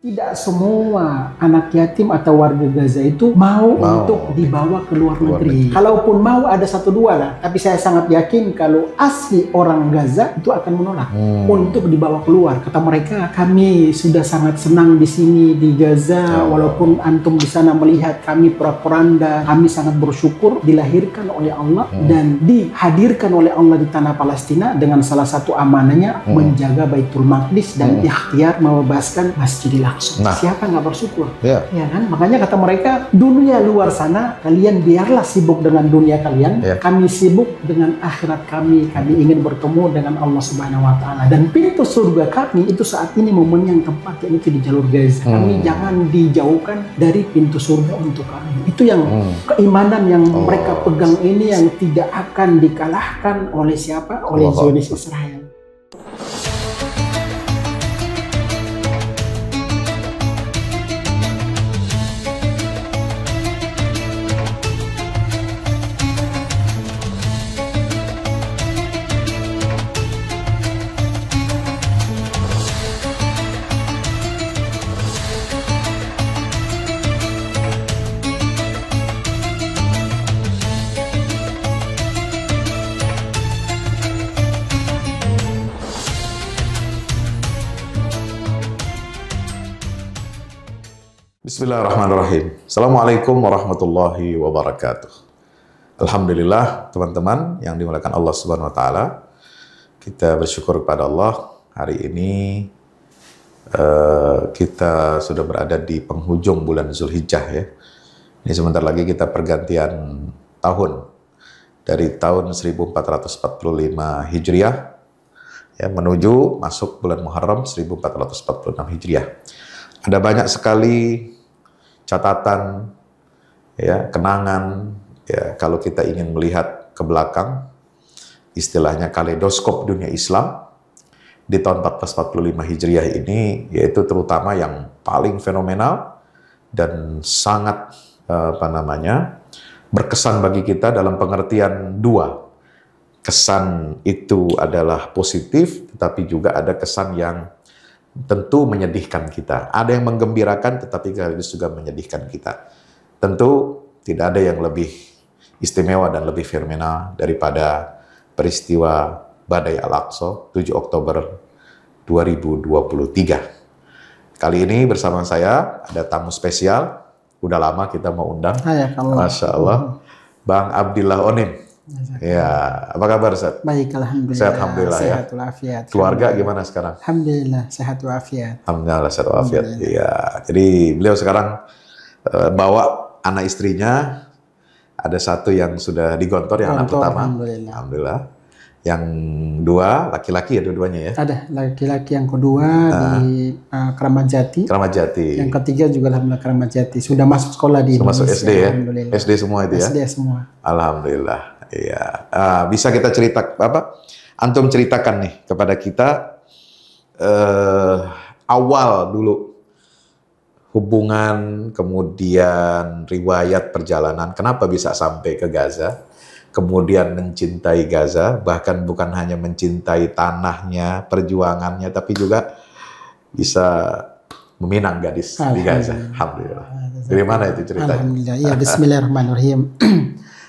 Tidak semua anak yatim atau warga Gaza itu mau untuk dibawa ke luar negeri. Kalaupun mau ada satu dua lah, tapi saya sangat yakin kalau asli orang Gaza itu akan menolak untuk dibawa keluar. Kata mereka, kami sudah sangat senang di sini di Gaza, walaupun antum di sana melihat kami porak-poranda, kami sangat bersyukur dilahirkan oleh Allah dan dihadirkan oleh Allah di tanah Palestina dengan salah satu amanahnya menjaga Baitul Maqdis dan ikhtiar membebaskan Masjidil Aqsa. Nah, siapa nggak bersyukur? Ya kan? Makanya kata mereka, dunia luar sana kalian biarlah sibuk dengan dunia kalian, kami sibuk dengan akhirat kami. Kami ingin bertemu dengan Allah Subhanahu Wa Taala, dan pintu surga kami itu saat ini momen yang tepat, yaitu di jalur Gaza. Kami jangan dijauhkan dari pintu surga untuk kami. Itu yang keimanan yang mereka pegang ini, yang tidak akan dikalahkan oleh siapa? Oleh Zionis Israel. Bismillahirrahmanirrahim. Assalamualaikum warahmatullahi wabarakatuh. Alhamdulillah, teman-teman yang dimuliakan Allah Subhanahu wa Ta'ala, kita bersyukur kepada Allah. Hari ini kita sudah berada di penghujung bulan Zulhijjah ya. Ini sebentar lagi kita pergantian tahun dari tahun 1445 Hijriah ya, menuju masuk bulan Muharram 1446 Hijriah. Ada banyak sekali catatan, ya, kenangan, ya, kalau kita ingin melihat ke belakang, istilahnya kaleidoskop dunia Islam di tahun 1445 Hijriah ini, yaitu terutama yang paling fenomenal dan sangat berkesan bagi kita dalam pengertian dua. Kesan itu adalah positif, tetapi juga ada kesan yang tentu menyedihkan kita. Ada yang menggembirakan, tetapi sekaligus juga menyedihkan kita. Tentu tidak ada yang lebih istimewa dan lebih fenomenal daripada peristiwa Badai Al-Aqsa 7 Oktober 2023. Kali ini bersama saya ada tamu spesial. Udah lama kita mau undang. Masya Allah. Bang Abdillah Onim. Ya, apa kabar Ustaz? Baik, alhamdulillah. Sehat, alhamdulillah ya. Sehat walafiat. Keluarga gimana sekarang? Alhamdulillah, sehat walafiat. Alhamdulillah, sehat walafiat. Iya. Jadi beliau sekarang bawa anak istrinya. Ada satu yang sudah digontor, yang anak pertama. Alhamdulillah. Yang dua laki-laki ya, dua-duanya ya? Ada laki-laki yang kedua di Keramat Jati. Keramat Jati. Yang ketiga juga alhamdulillah Keramat Jati. Sudah masuk sekolah di Indonesia. Masuk SD ya? SD semua itu ya? SD semua. Alhamdulillah. Iya. Bisa kita cerita antum ceritakan nih kepada kita awal dulu hubungan, kemudian riwayat perjalanan, kenapa bisa sampai ke Gaza, kemudian mencintai Gaza, bahkan bukan hanya mencintai tanahnya, perjuangannya, tapi juga bisa meminang gadis di Gaza. Alhamdulillah. Dari mana itu ceritanya? Alhamdulillah. Ya, bismillahirrahmanirrahim.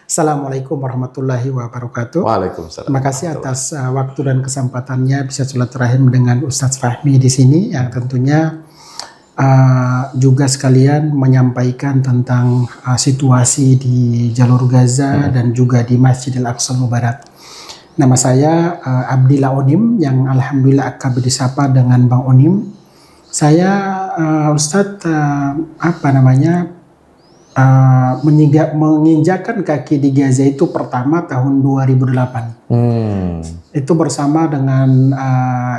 Assalamualaikum warahmatullahi wabarakatuh. Waalaikumsalam. Terima kasih atas waktu dan kesempatannya bisa silaturahim dengan Ustadz Fahmi di sini, yang tentunya juga sekalian menyampaikan tentang situasi di jalur Gaza dan juga di Masjidil Aqsa Mubarak. Nama saya Abdillah Onim, yang alhamdulillah akrab disapa dengan Bang Onim. Saya Ustadz menginjakkan kaki di Gaza itu pertama tahun 2008. Itu bersama dengan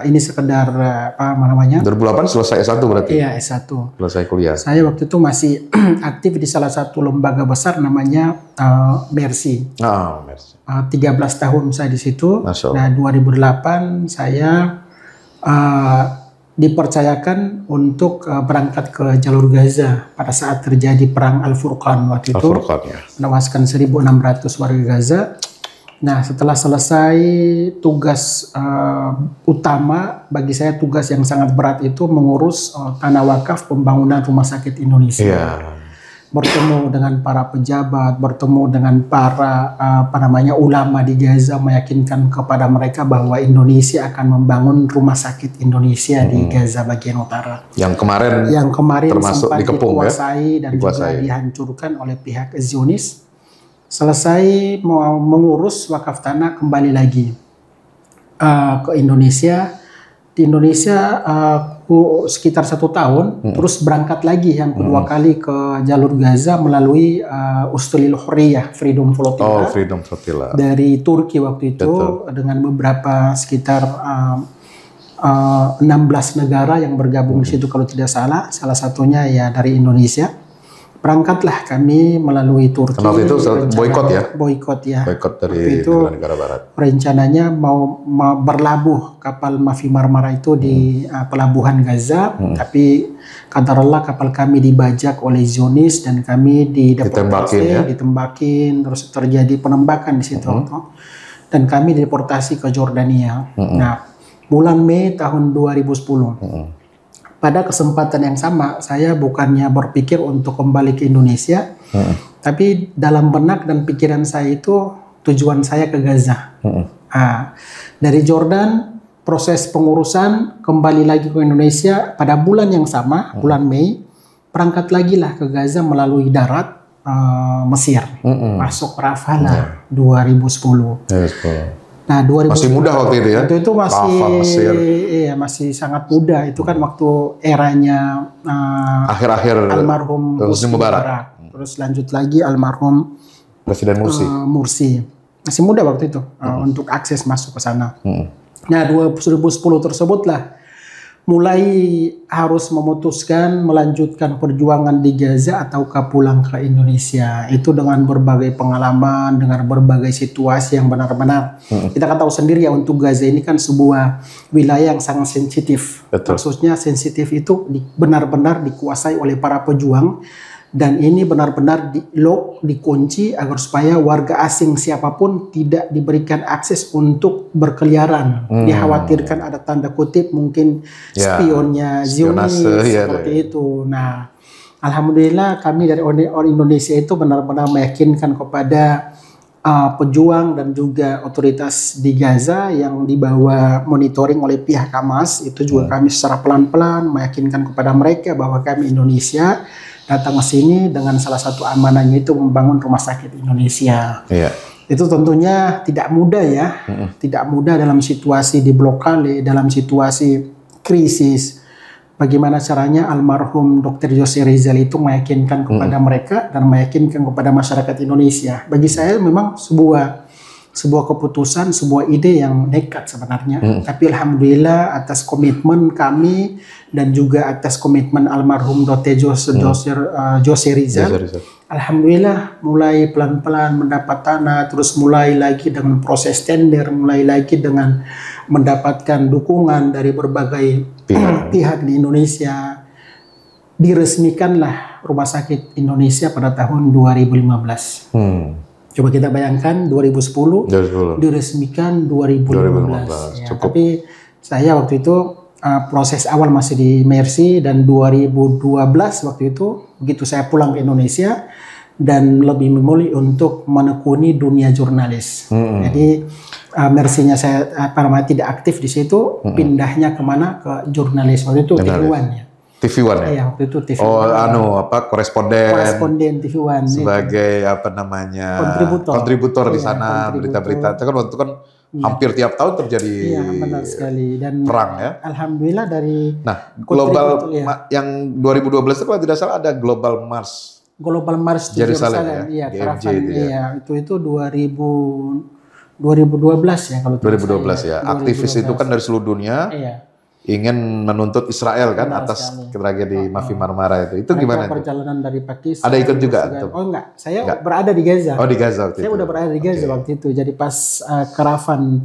ini sekedar 2008 selesai S1 berarti? Iya, S1. Selesai kuliah. Saya waktu itu masih aktif di salah satu lembaga besar namanya Mercy. Mercy. 13 tahun saya di situ. Nah, 2008 saya dipercayakan untuk berangkat ke jalur Gaza pada saat terjadi perang Al-Furqan waktu itu, Al-Furqan, ya. menewaskan 1.600 warga Gaza. Nah, setelah selesai tugas utama, bagi saya tugas yang sangat berat itu mengurus tanah wakaf pembangunan Rumah Sakit Indonesia. Iya. Bertemu dengan para pejabat, bertemu dengan para ulama di Gaza, meyakinkan kepada mereka bahwa Indonesia akan membangun Rumah Sakit Indonesia di Gaza bagian utara. Yang kemarin termasuk sempat dikepung, dikuasai dan juga dihancurkan oleh pihak Zionis. Selesai mengurus wakaf tanah, kembali lagi ke Indonesia. Di Indonesia sekitar 1 tahun, terus berangkat lagi yang kedua kali ke jalur Gaza melalui Ustulil Hurriyah, Freedom Flotilla. Freedom Flotilla. Dari Turki waktu itu. Betul. Dengan beberapa sekitar 16 negara yang bergabung di situ kalau tidak salah. Salah satunya ya dari Indonesia. Berangkatlah kami melalui Turki. Waktu itu boykot ya? Boykot ya. Boykot dari negara barat. Rencananya mau berlabuh kapal Mafi Marmara itu di pelabuhan Gaza, tapi qadarullah kapal kami dibajak oleh Zionis dan kami ditembakin, terus terjadi penembakan di situ. Dan kami dideportasi ke Jordania. Nah, bulan Mei tahun 2010. Pada kesempatan yang sama, saya bukannya berpikir untuk kembali ke Indonesia, tapi dalam benak dan pikiran saya itu tujuan saya ke Gaza. Dari Jordan, proses pengurusan kembali lagi ke Indonesia pada bulan yang sama, bulan Mei, berangkat lagi lah ke Gaza melalui darat Mesir, masuk Rafah 2010. Nah, masih muda waktu itu ya? Waktu itu masih sangat muda. Itu kan waktu eranya akhir-akhir almarhum Husni Mubarak. Terus lanjut lagi almarhum Presiden Mursi. Masih muda waktu itu untuk akses masuk ke sana. Nah, 2010 tersebutlah mulai harus memutuskan melanjutkan perjuangan di Gaza ataukah pulang ke Indonesia. Itu dengan berbagai pengalaman, dengan berbagai situasi yang benar-benar kita kan tahu sendiri ya, untuk Gaza ini kan sebuah wilayah yang sangat sensitif. Maksudnya sensitif itu benar-benar dikuasai oleh para pejuang, dan ini benar-benar dikunci agar supaya warga asing siapapun tidak diberikan akses untuk berkeliaran. Dikhawatirkan ada tanda kutip mungkin spionnya Zionis seperti itu. Nah, alhamdulillah kami dari orang Indonesia itu benar-benar meyakinkan kepada pejuang dan juga otoritas di Gaza yang dibawa monitoring oleh pihak Hamas. Itu juga kami secara pelan-pelan meyakinkan kepada mereka bahwa kami Indonesia datang ke sini dengan salah satu amanahnya itu membangun Rumah Sakit Indonesia. Itu tentunya tidak mudah ya, tidak mudah dalam situasi diblokade, dalam situasi krisis. Bagaimana caranya almarhum Dr. Jose Rizal itu meyakinkan kepada mereka dan meyakinkan kepada masyarakat Indonesia. Bagi saya memang sebuah keputusan, sebuah ide yang nekat sebenarnya. Tapi alhamdulillah atas komitmen kami dan juga atas komitmen almarhum Dr. Jose Rizal, alhamdulillah mulai pelan-pelan mendapat tanah, terus mulai lagi dengan proses tender, mulai lagi dengan mendapatkan dukungan dari berbagai pihak di Indonesia. Diresmikanlah Rumah Sakit Indonesia pada tahun 2015. Coba kita bayangkan 2010 diresmikan 2015. Ya, tapi saya waktu itu proses awal masih di Mercy, dan 2012 waktu itu begitu saya pulang ke Indonesia dan lebih memilih untuk menekuni dunia jurnalis. Jadi Mercy-nya saya tidak aktif di situ, pindahnya kemana ke jurnalis waktu itu TV1 ya. TV1 ya? Iya, waktu itu TV1. Koresponden TV1. Sebagai kontributor di sana, berita-berita. Itu kan waktu itu kan hampir tiap tahun terjadi benar sekali. Dan perang ya. Alhamdulillah dari global yang 2012 itu kalau tidak salah ada Global Mars di Jerusalem ya. Itu 2012 ya kalau tidak salah. 2012 ya. Aktivis itu kan dari seluruh dunia. Ingin menuntut Israel kan atas tragedi Mafi Marmara itu. Itu gimana? Perjalanan dari Pakistan. Ada ikut juga? Oh enggak, saya berada di Gaza. Oh di Gaza waktu itu. Saya udah berada di Gaza waktu itu. Jadi pas karavan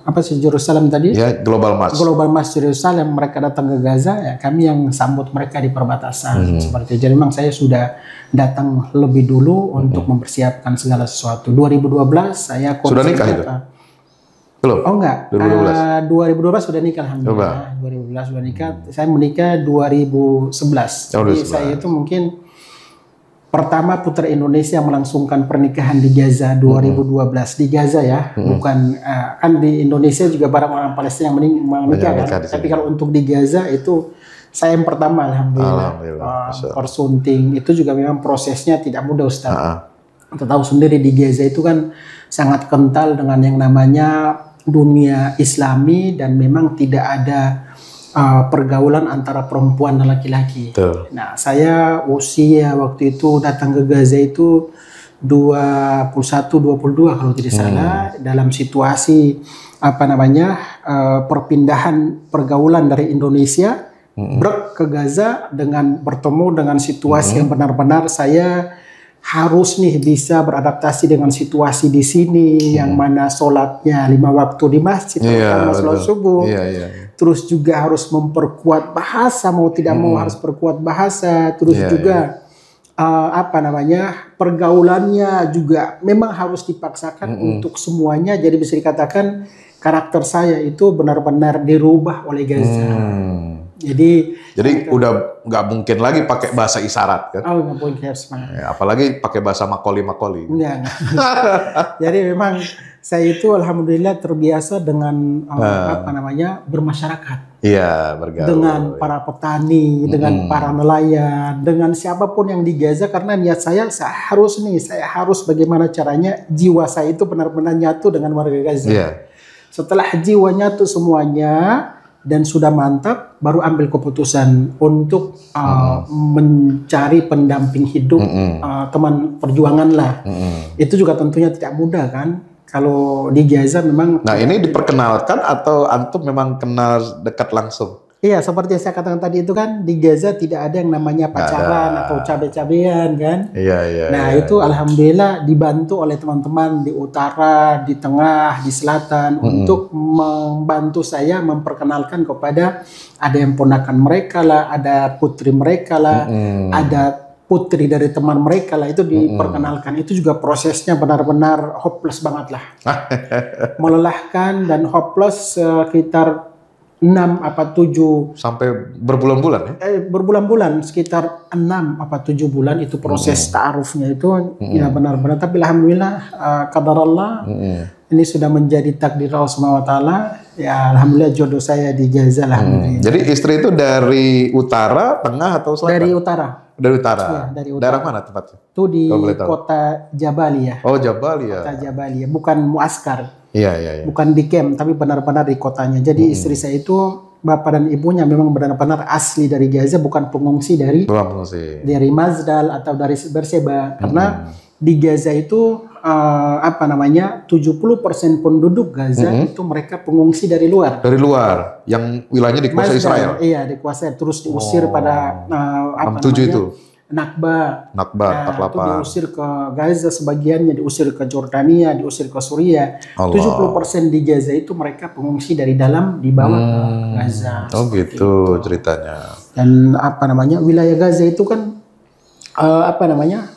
apa sih Yerusalem tadi? Ya, Global March. Global March Yerusalem, mereka datang ke Gaza, ya kami yang sambut mereka di perbatasan seperti itu. Jadi memang saya sudah datang lebih dulu untuk mempersiapkan segala sesuatu. 2012 saya sudah nikah itu? Belum? Oh enggak, 2012 sudah nikah alhamdulillah. 2012 sudah nikah, saya menikah 2011. Jadi saya itu mungkin pertama putra Indonesia melangsungkan pernikahan di Gaza 2012 di Gaza ya, bukan kan di Indonesia juga barang orang Palestina yang menikah kan. Tapi kalau untuk di Gaza itu saya yang pertama alhamdulillah. Persunting itu juga memang prosesnya tidak mudah Ustaz. Kita tahu sendiri di Gaza itu kan sangat kental dengan yang namanya dunia Islami dan memang tidak ada pergaulan antara perempuan dan laki-laki. Nah, saya usia waktu itu datang ke Gaza itu 21-22 kalau tidak salah, dalam situasi apa namanya perpindahan pergaulan dari Indonesia ke Gaza dengan bertemu dengan situasi yang benar-benar saya harus nih bisa beradaptasi dengan situasi di sini yang mana sholatnya 5 waktu di masjid, sholat subuh. Terus juga harus memperkuat bahasa, mau tidak mau harus perkuat bahasa. Terus juga apa namanya pergaulannya juga memang harus dipaksakan untuk semuanya. Jadi bisa dikatakan karakter saya itu benar-benar dirubah oleh Gaza. Jadi udah nggak mungkin lagi pakai bahasa isyarat kan? Oh, nggak mungkin apalagi pakai bahasa makoli. Enggak. Jadi memang saya itu alhamdulillah terbiasa dengan apa namanya bermasyarakat. Iya, bergaul. Dengan para petani, dengan para nelayan, dengan siapapun yang di Gaza, karena niat saya harus bagaimana caranya jiwa saya itu benar-benar nyatu dengan warga Gaza. Setelah jiwa nyatu semuanya dan sudah mantap, baru ambil keputusan untuk mencari pendamping hidup, teman perjuangan lah. Itu juga tentunya tidak mudah kan. Kalau di Gaza memang... Nah ini diperkenalkan atau antum memang kenal dekat langsung? Iya, seperti yang saya katakan tadi itu kan, di Gaza tidak ada yang namanya pacaran atau cabe-cabean kan. Nah itu alhamdulillah dibantu oleh teman-teman di utara, di tengah, di selatan untuk membantu saya memperkenalkan kepada ada yang ponakan mereka lah, ada putri mereka lah, ada putri dari teman mereka lah, itu diperkenalkan. Itu juga prosesnya benar-benar hopeless banget lah. Melelahkan dan hopeless sekitar 6 apa 7 sampai berbulan-bulan ya? Berbulan-bulan, sekitar 6 apa 7 bulan itu proses ta'arufnya itu ya benar-benar. Tapi alhamdulillah qadarullah ini sudah menjadi takdir Allah Subhanahu wa taala. Ya alhamdulillah jodoh saya di Gaza lah. Jadi istri itu dari utara, tengah atau selatan? Dari utara. Dari utara. Ya, dari utara. Daerah mana tempatnya? Itu di kota Jabalia. Oh, Jabalia. Kota Jabalia, bukan muaskar. Iya. Bukan di camp, tapi benar-benar di kotanya. Jadi istri saya itu bapak dan ibunya memang benar-benar asli dari Gaza, bukan pengungsi dari Masdal atau dari Berseba. Karena di Gaza itu apa namanya 70% penduduk Gaza itu mereka pengungsi dari luar. Dari luar, yang wilayahnya dikuasai Israel. Iya, dikuasai, terus diusir pada apa 67 namanya? itu. Nakba 48. Itu diusir ke Gaza, sebagiannya diusir ke Jordania, diusir ke Suriah. 70% di Gaza itu mereka pengungsi dari dalam dibawa ke Gaza. Oh gitu ceritanya. Dan apa namanya wilayah Gaza itu kan apa namanya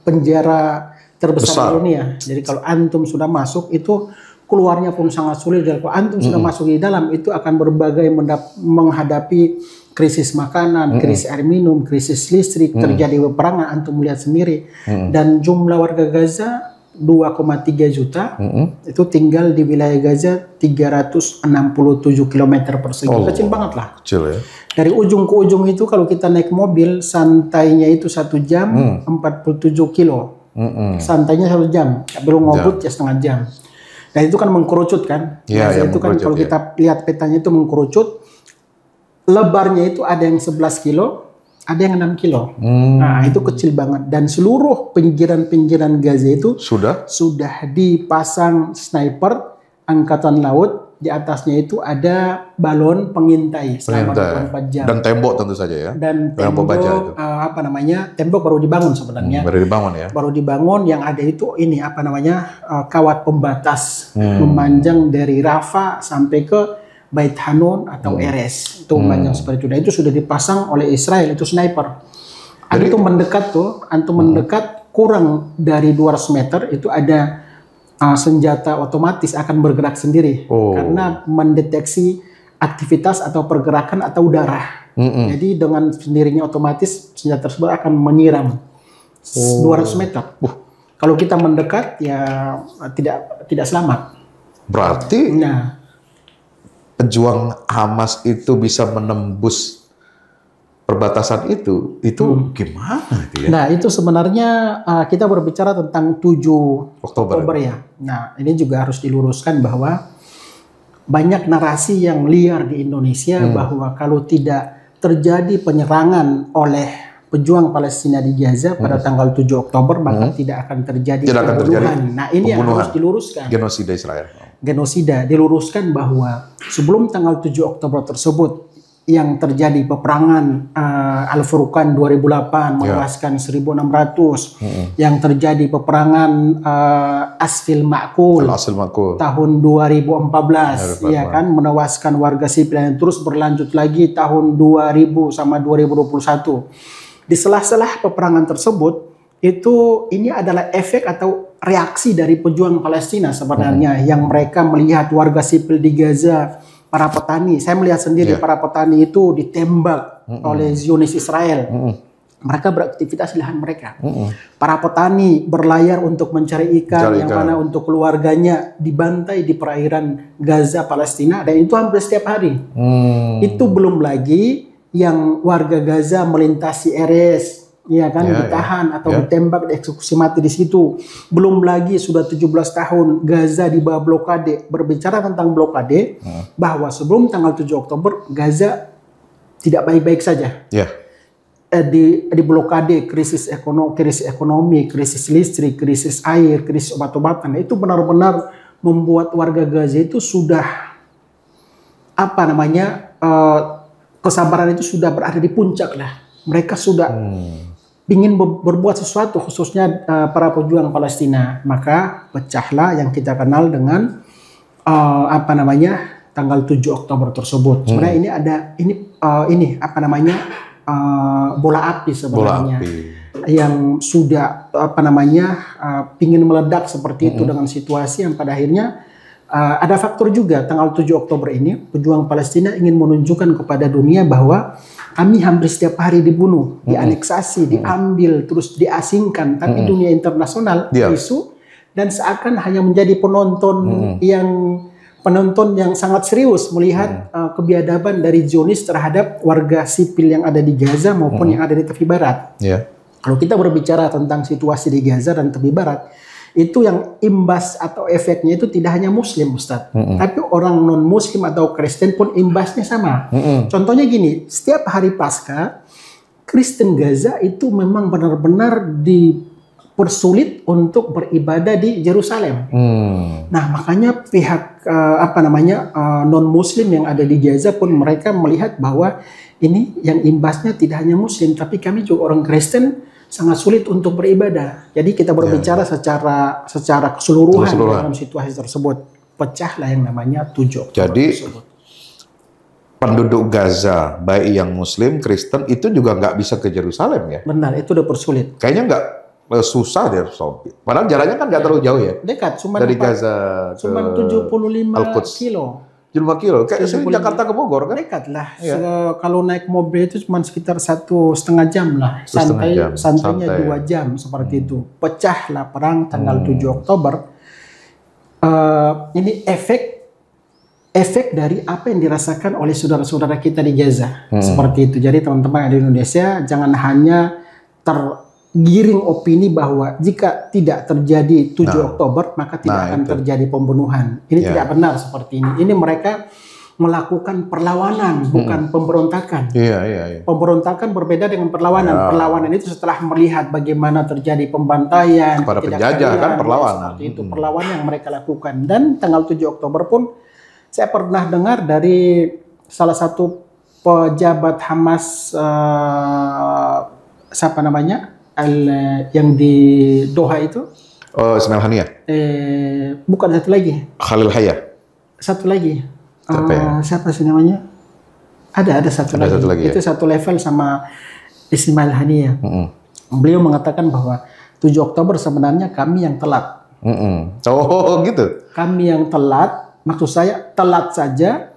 penjara terbesar di dunia. Jadi kalau antum sudah masuk itu keluarnya pun sangat sulit. Dan kalau antum sudah masuk di dalam itu akan berbagai menghadapi krisis makanan, krisis air minum, krisis listrik, terjadi peperangan, antum melihat sendiri. Dan jumlah warga Gaza 2,3 juta itu tinggal di wilayah Gaza 367 km persegi. Kecil banget lah. Kecil ya. Dari ujung ke ujung itu kalau kita naik mobil santainya itu 1 jam 47 kilo. Santainya 1 jam, belum ngobrol ya setengah jam. Dan itu kan mengkerucut kan. Gaza itu kan kalau kita lihat petanya itu mengkerucut. Lebarnya itu ada yang 11 kilo, ada yang 6 kilo. Nah, itu kecil banget. Dan seluruh pinggiran-pinggiran Gaza itu sudah dipasang sniper Angkatan Laut di atasnya itu ada balon pengintai selama 24 jam. Dan tembok tentu saja ya. Dan tembok apa namanya? Tembok baru dibangun sebenarnya. Baru dibangun ya. Baru dibangun, yang ada itu ini apa namanya? Kawat pembatas memanjang dari Rafah sampai ke Bait Hanun atau Erez. Itu memanjang seperti itu. Dan itu sudah dipasang oleh Israel, itu sniper. Antum mendekat kurang dari 200 meter itu ada senjata otomatis akan bergerak sendiri karena mendeteksi aktivitas atau pergerakan atau udara. Jadi dengan sendirinya otomatis senjata tersebut akan menyiram 200 meter. Kalau kita mendekat ya tidak selamat. Berarti pejuang Hamas itu bisa menembus perbatasan itu gimana itu ya? Nah, itu sebenarnya kita berbicara tentang 7 Oktober ya. Nah, ini juga harus diluruskan bahwa banyak narasi yang liar di Indonesia bahwa kalau tidak terjadi penyerangan oleh pejuang Palestina di Gaza pada tanggal 7 Oktober maka tidak akan terjadi pembunuhan. Nah, ini yang harus diluruskan. Genosida Israel. Genosida diluruskan bahwa sebelum tanggal 7 Oktober tersebut yang terjadi peperangan Al-Furqan 2008 menewaskan 1.600, yang terjadi peperangan Asfil Ma'kul tahun 2014 ya kan, menewaskan warga sipil, yang terus berlanjut lagi tahun 2000 sama 2021. Di sela-sela peperangan tersebut itu ini adalah efek atau reaksi dari pejuang Palestina sebenarnya yang mereka melihat warga sipil di Gaza, para petani, saya melihat sendiri para petani itu ditembak oleh Zionis Israel. Mereka beraktivitas di lahan mereka. Para petani berlayar untuk mencari ikan, yang mana untuk keluarganya dibantai di perairan Gaza Palestina, dan itu hampir setiap hari. Itu belum lagi yang warga Gaza melintasi Erez, ya kan, ditahan atau ditembak, dieksekusi mati di situ. Belum lagi sudah 17 tahun Gaza di bawah blokade. Berbicara tentang blokade, bahwa sebelum tanggal 7 Oktober Gaza tidak baik-baik saja. Di blokade, krisis ekonomi, krisis listrik, krisis air, krisis obat-obatan. Itu benar-benar membuat warga Gaza itu sudah apa namanya, kesabaran itu sudah berada di puncak lah. Mereka sudah ingin berbuat sesuatu, khususnya para pejuang Palestina. Maka pecahlah yang kita kenal dengan apa namanya, tanggal 7 Oktober tersebut. Sebenarnya ini ada ini apa namanya, bola api sebenarnya, yang sudah apa namanya ingin meledak seperti itu dengan situasi yang pada akhirnya ada faktor juga. Tanggal 7 Oktober ini pejuang Palestina ingin menunjukkan kepada dunia bahwa kami hampir setiap hari dibunuh, dianeksasi, diambil, terus diasingkan. Tapi dunia internasional isu dan seakan hanya menjadi penonton yang sangat serius melihat kebiadaban dari Zionis terhadap warga sipil yang ada di Gaza maupun yang ada di tepi barat. Kalau kita berbicara tentang situasi di Gaza dan tepi barat, itu yang imbas atau efeknya itu tidak hanya Muslim, Ustadz, tapi orang non Muslim atau Kristen pun imbasnya sama. Contohnya gini, setiap hari Paskah, Kristen Gaza itu memang benar-benar dipersulit untuk beribadah di Yerusalem. Nah, makanya pihak apa namanya non Muslim yang ada di Gaza pun mereka melihat bahwa ini yang imbasnya tidak hanya Muslim, tapi kami juga orang Kristen sangat sulit untuk beribadah. Jadi kita berbicara secara keseluruhan dalam situasi tersebut. Pecahlah yang namanya 7 Oktober. Jadi tersebut. Penduduk Gaza, baik yang Muslim, Kristen, itu juga nggak bisa ke Yerusalem ya? Benar, itu udah persulit. Kayaknya nggak susah deh, Sobi. Padahal jaraknya kan nggak terlalu jauh ya? Dekat, cuma dari Gaza ke 75 kilo. 75 kilo, kayak Jakarta ke Bogor kan? Dekat lah. Kalau naik mobil itu cuma sekitar 1,5 jam lah. Santainya 2 jam seperti itu. Pecahlah perang tanggal 7 Oktober. Ini efek dari apa yang dirasakan oleh saudara-saudara kita di Gaza. Seperti itu. Jadi teman-teman di Indonesia jangan hanya tergiring opini bahwa jika tidak terjadi 7 Oktober maka tidak akan terjadi pembunuhan. Ini tidak benar seperti ini. Ini mereka melakukan perlawanan, bukan pemberontakan. Pemberontakan berbeda dengan perlawanan. Perlawanan itu setelah melihat bagaimana terjadi pembantaian kepada penjajah kan, perlawanan. Seperti itu perlawanan yang mereka lakukan. Dan tanggal 7 Oktober pun Saya pernah dengar dari salah satu pejabat Hamas, siapa namanya, yang di Doha itu. Oh, Ismail Haniyah. Bukan, satu lagi. Khalil Hayya. Satu lagi. Siapa ya? Siapa sih namanya? Ada satu lagi. Itu satu level sama Ismail Haniyah. Beliau mengatakan bahwa 7 Oktober sebenarnya kami yang telat. Oh gitu. Kami yang telat, maksud saya telat saja.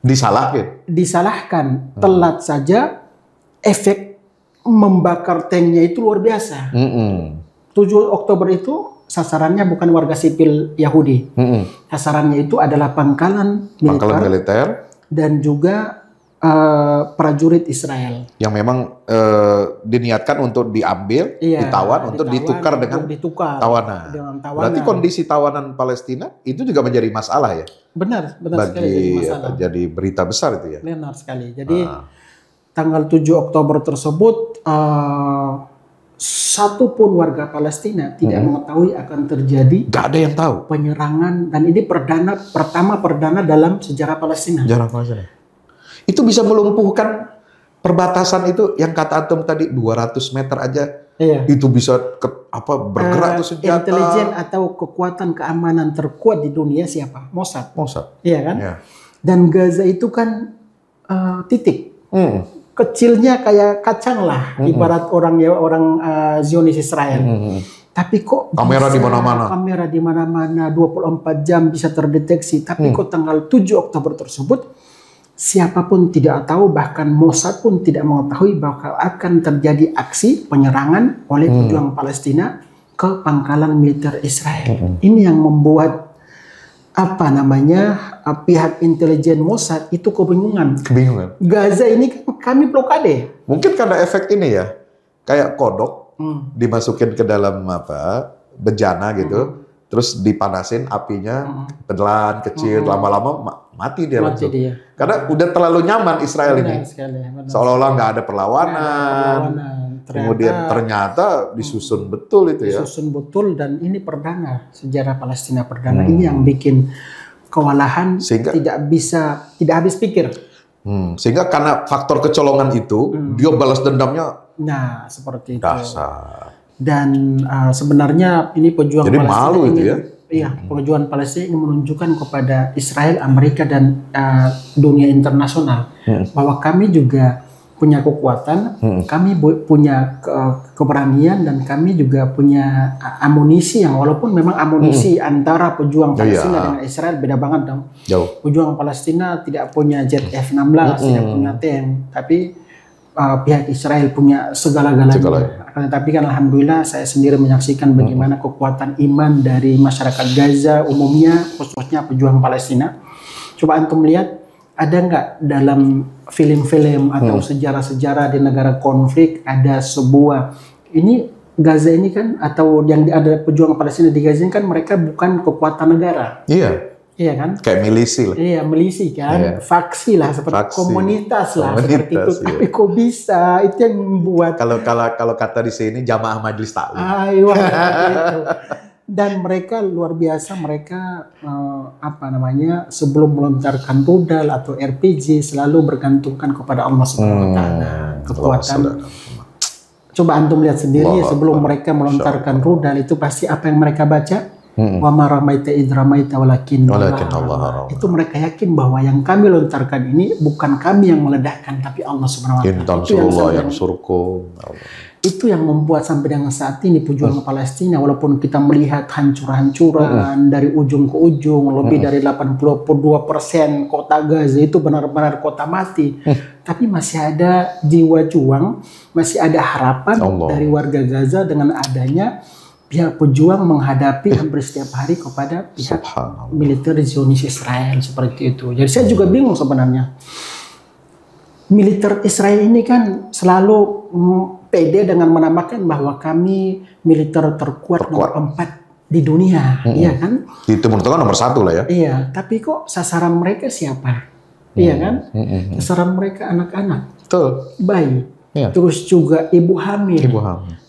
Disalahkan. Telat saja, efek membakar tanknya itu luar biasa. 7 Oktober itu sasarannya bukan warga sipil Yahudi. Sasarannya itu adalah pangkalan militer dan juga prajurit Israel. Yang memang diniatkan untuk diambil, ditawan, untuk ditukar dengan tawanan. Berarti kondisi tawanan Palestina itu juga menjadi masalah ya? Benar sekali jadi masalah. Jadi berita besar itu ya? Benar sekali. Jadi tanggal 7 Oktober tersebut, satu pun warga Palestina tidak mengetahui akan terjadi. Gak ada yang tahu. Penyerangan, dan ini pertama perdana dalam sejarah Palestina. Itu bisa melumpuhkan perbatasan itu yang kata Antum tadi 200 meter aja. Itu bisa bergerak tuh senjata. Intelijen atau kekuatan keamanan terkuat di dunia siapa? Mossad. Iya kan? Yeah. Dan Gaza itu kan titik. Kecilnya kayak kacang lah, ibarat orang Zionis Israel. Tapi kok kamera di mana-mana. Kamera di mana-mana 24 jam bisa terdeteksi. Tapi kok tanggal 7 Oktober tersebut siapapun tidak tahu, bahkan Mossad pun tidak mengetahui bakal akan terjadi aksi penyerangan oleh pejuang Palestina ke pangkalan militer Israel. Ini yang membuat pihak intelijen Mossad itu kebingungan. Gaza ini kan kami blokade. Mungkin karena efek ini ya, kayak kodok dimasukin ke dalam bejana gitu, terus dipanasin apinya, pelan kecil, lama-lama mati dia langsung. Karena udah terlalu nyaman Israel ini. Seolah-olah nggak ada perlawanan. Kemudian ternyata disusun betul itu ya. Disusun betul, dan ini perdana, sejarah Palestina perdana. Ini yang bikin kewalahan, tidak habis pikir. Sehingga karena faktor kecolongan itu, dia balas dendamnya. Nah, seperti itu. Dasar. Dan sebenarnya ini pejuang jadi Palestina malu itu ya. Iya, pejuang Palestina ini menunjukkan kepada Israel, Amerika, dan dunia internasional bahwa kami juga punya kekuatan, kami punya keberanian, dan kami juga punya amunisi yang walaupun memang amunisi antara pejuang Palestina dengan Israel beda banget dong. Jauh. Pejuang Palestina tidak punya jet F-16, tidak punya tank, tapi pihak Israel punya segala-galanya. Tapi kan alhamdulillah saya sendiri menyaksikan bagaimana kekuatan iman dari masyarakat Gaza umumnya, khususnya pejuang Palestina. Coba antum lihat, ada nggak dalam film-film atau sejarah-sejarah di negara konflik ada sebuah ini Gaza ini kan, atau yang ada pejuang Palestina di Gaza ini kan, mereka bukan kekuatan negara. Iya kan? Kayak milisi lah. Iya, milisi kan. Faksi lah, seperti komunitas lah, seperti itu. Iya. Tapi kok bisa? Itu yang membuat. Kalau kata di sini jamaah majelis taklim. Iya, gitu. Dan mereka luar biasa, mereka sebelum melontarkan rudal atau RPG selalu bergantungkan kepada Allah Subhanahu wa taala. Kekuatan. Coba antum lihat sendiri, sebelum mereka melontarkan rudal itu pasti apa yang mereka baca? Wa ma ramaita id ramaita walakin Allah. Itu mereka yakin bahwa yang kami lontarkan ini bukan kami yang meledakkan, tapi Allah Subhanahu wa taala. Itu yang membuat sampai dengan saat ini pejuang Palestina, walaupun kita melihat hancur-hancuran dari ujung ke ujung, lebih dari 82% kota Gaza itu benar-benar kota mati, tapi masih ada jiwa juang, masih ada harapan dari warga Gaza dengan adanya pihak pejuang menghadapi hampir setiap hari kepada pihak militer Zionis Israel seperti itu. Jadi saya juga bingung sebenarnya. Militer Israel ini kan selalu pede dengan menamakan bahwa kami militer terkuat nomor 4 di dunia, iya kan? Di Timur Tengah nomor 1 lah ya. Iya, tapi kok sasaran mereka siapa? Iya kan? Sasaran mereka anak-anak, bayi, terus juga ibu hamil,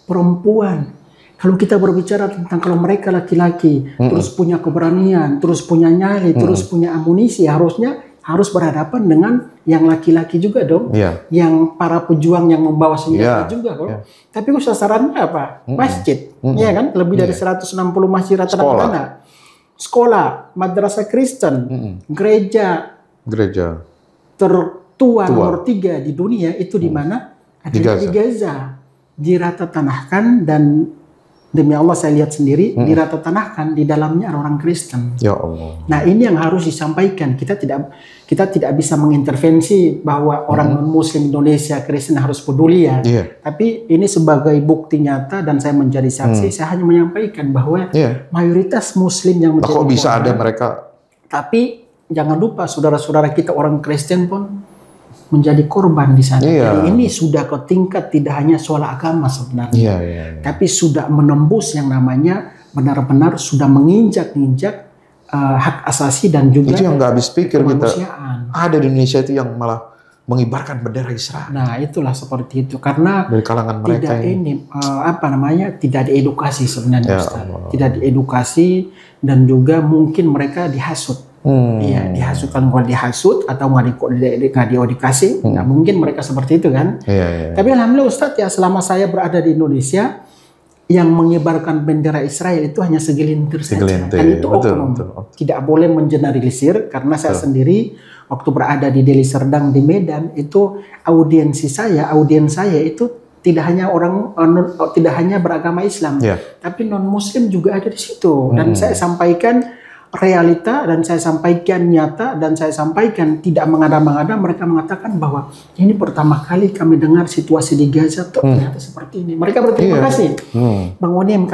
perempuan. Kalau kita berbicara tentang kalau mereka laki-laki, terus punya keberanian, terus punya nyali, terus punya amunisi, harus berhadapan dengan yang laki-laki juga dong, yang para pejuang yang membawa senjata juga kok. Tapi sasarannya apa? Masjid, ya kan? Lebih dari 160 masjid rata-rata. Sekolah, madrasah Kristen, gereja tertua nomor 3 di dunia itu di mana? Ada di Gaza. Diratatanahkan dan demi Allah saya lihat sendiri diratatanahkan di dalamnya orang Kristen. Ya Allah. Nah ini yang harus disampaikan. Kita tidak bisa mengintervensi bahwa orang non Muslim Indonesia Kristen harus peduli ya. Tapi ini sebagai bukti nyata dan saya menjadi saksi. Saya hanya menyampaikan bahwa mayoritas Muslim yang menjadi kok bisa ada mereka. Tapi jangan lupa saudara-saudara kita orang Kristen pun menjadi korban di sana. Jadi ini sudah ke tingkat tidak hanya soal agama sebenarnya, tapi sudah menembus yang namanya benar-benar sudah menginjak-injak hak asasi dan juga itu yang nggak habis pikir kita. Ada di Indonesia itu yang malah mengibarkan bendera Israel. Nah itulah seperti itu karena dari kalangan mereka tidak diedukasi sebenarnya, tidak diedukasi dan juga mungkin mereka dihasut. Iya, dihasutkan, kalau dihasut atau nggak dikasih, nggak mungkin mereka seperti itu kan. Tapi alhamdulillah Ustadz ya, selama saya berada di Indonesia, yang mengibarkan bendera Israel itu hanya segelintir saja. Dan itu oknum. Tidak boleh mengeneralisir karena saya sendiri waktu berada di Deli Serdang di Medan itu audiens saya itu tidak hanya beragama Islam, tapi non Muslim juga ada di situ. Dan saya sampaikan realita dan saya sampaikan nyata dan saya sampaikan tidak mengada-ngada. Mereka mengatakan bahwa ini pertama kali kami dengar situasi di Gaza ternyata seperti ini. Mereka berterima kasih. Bang Onim,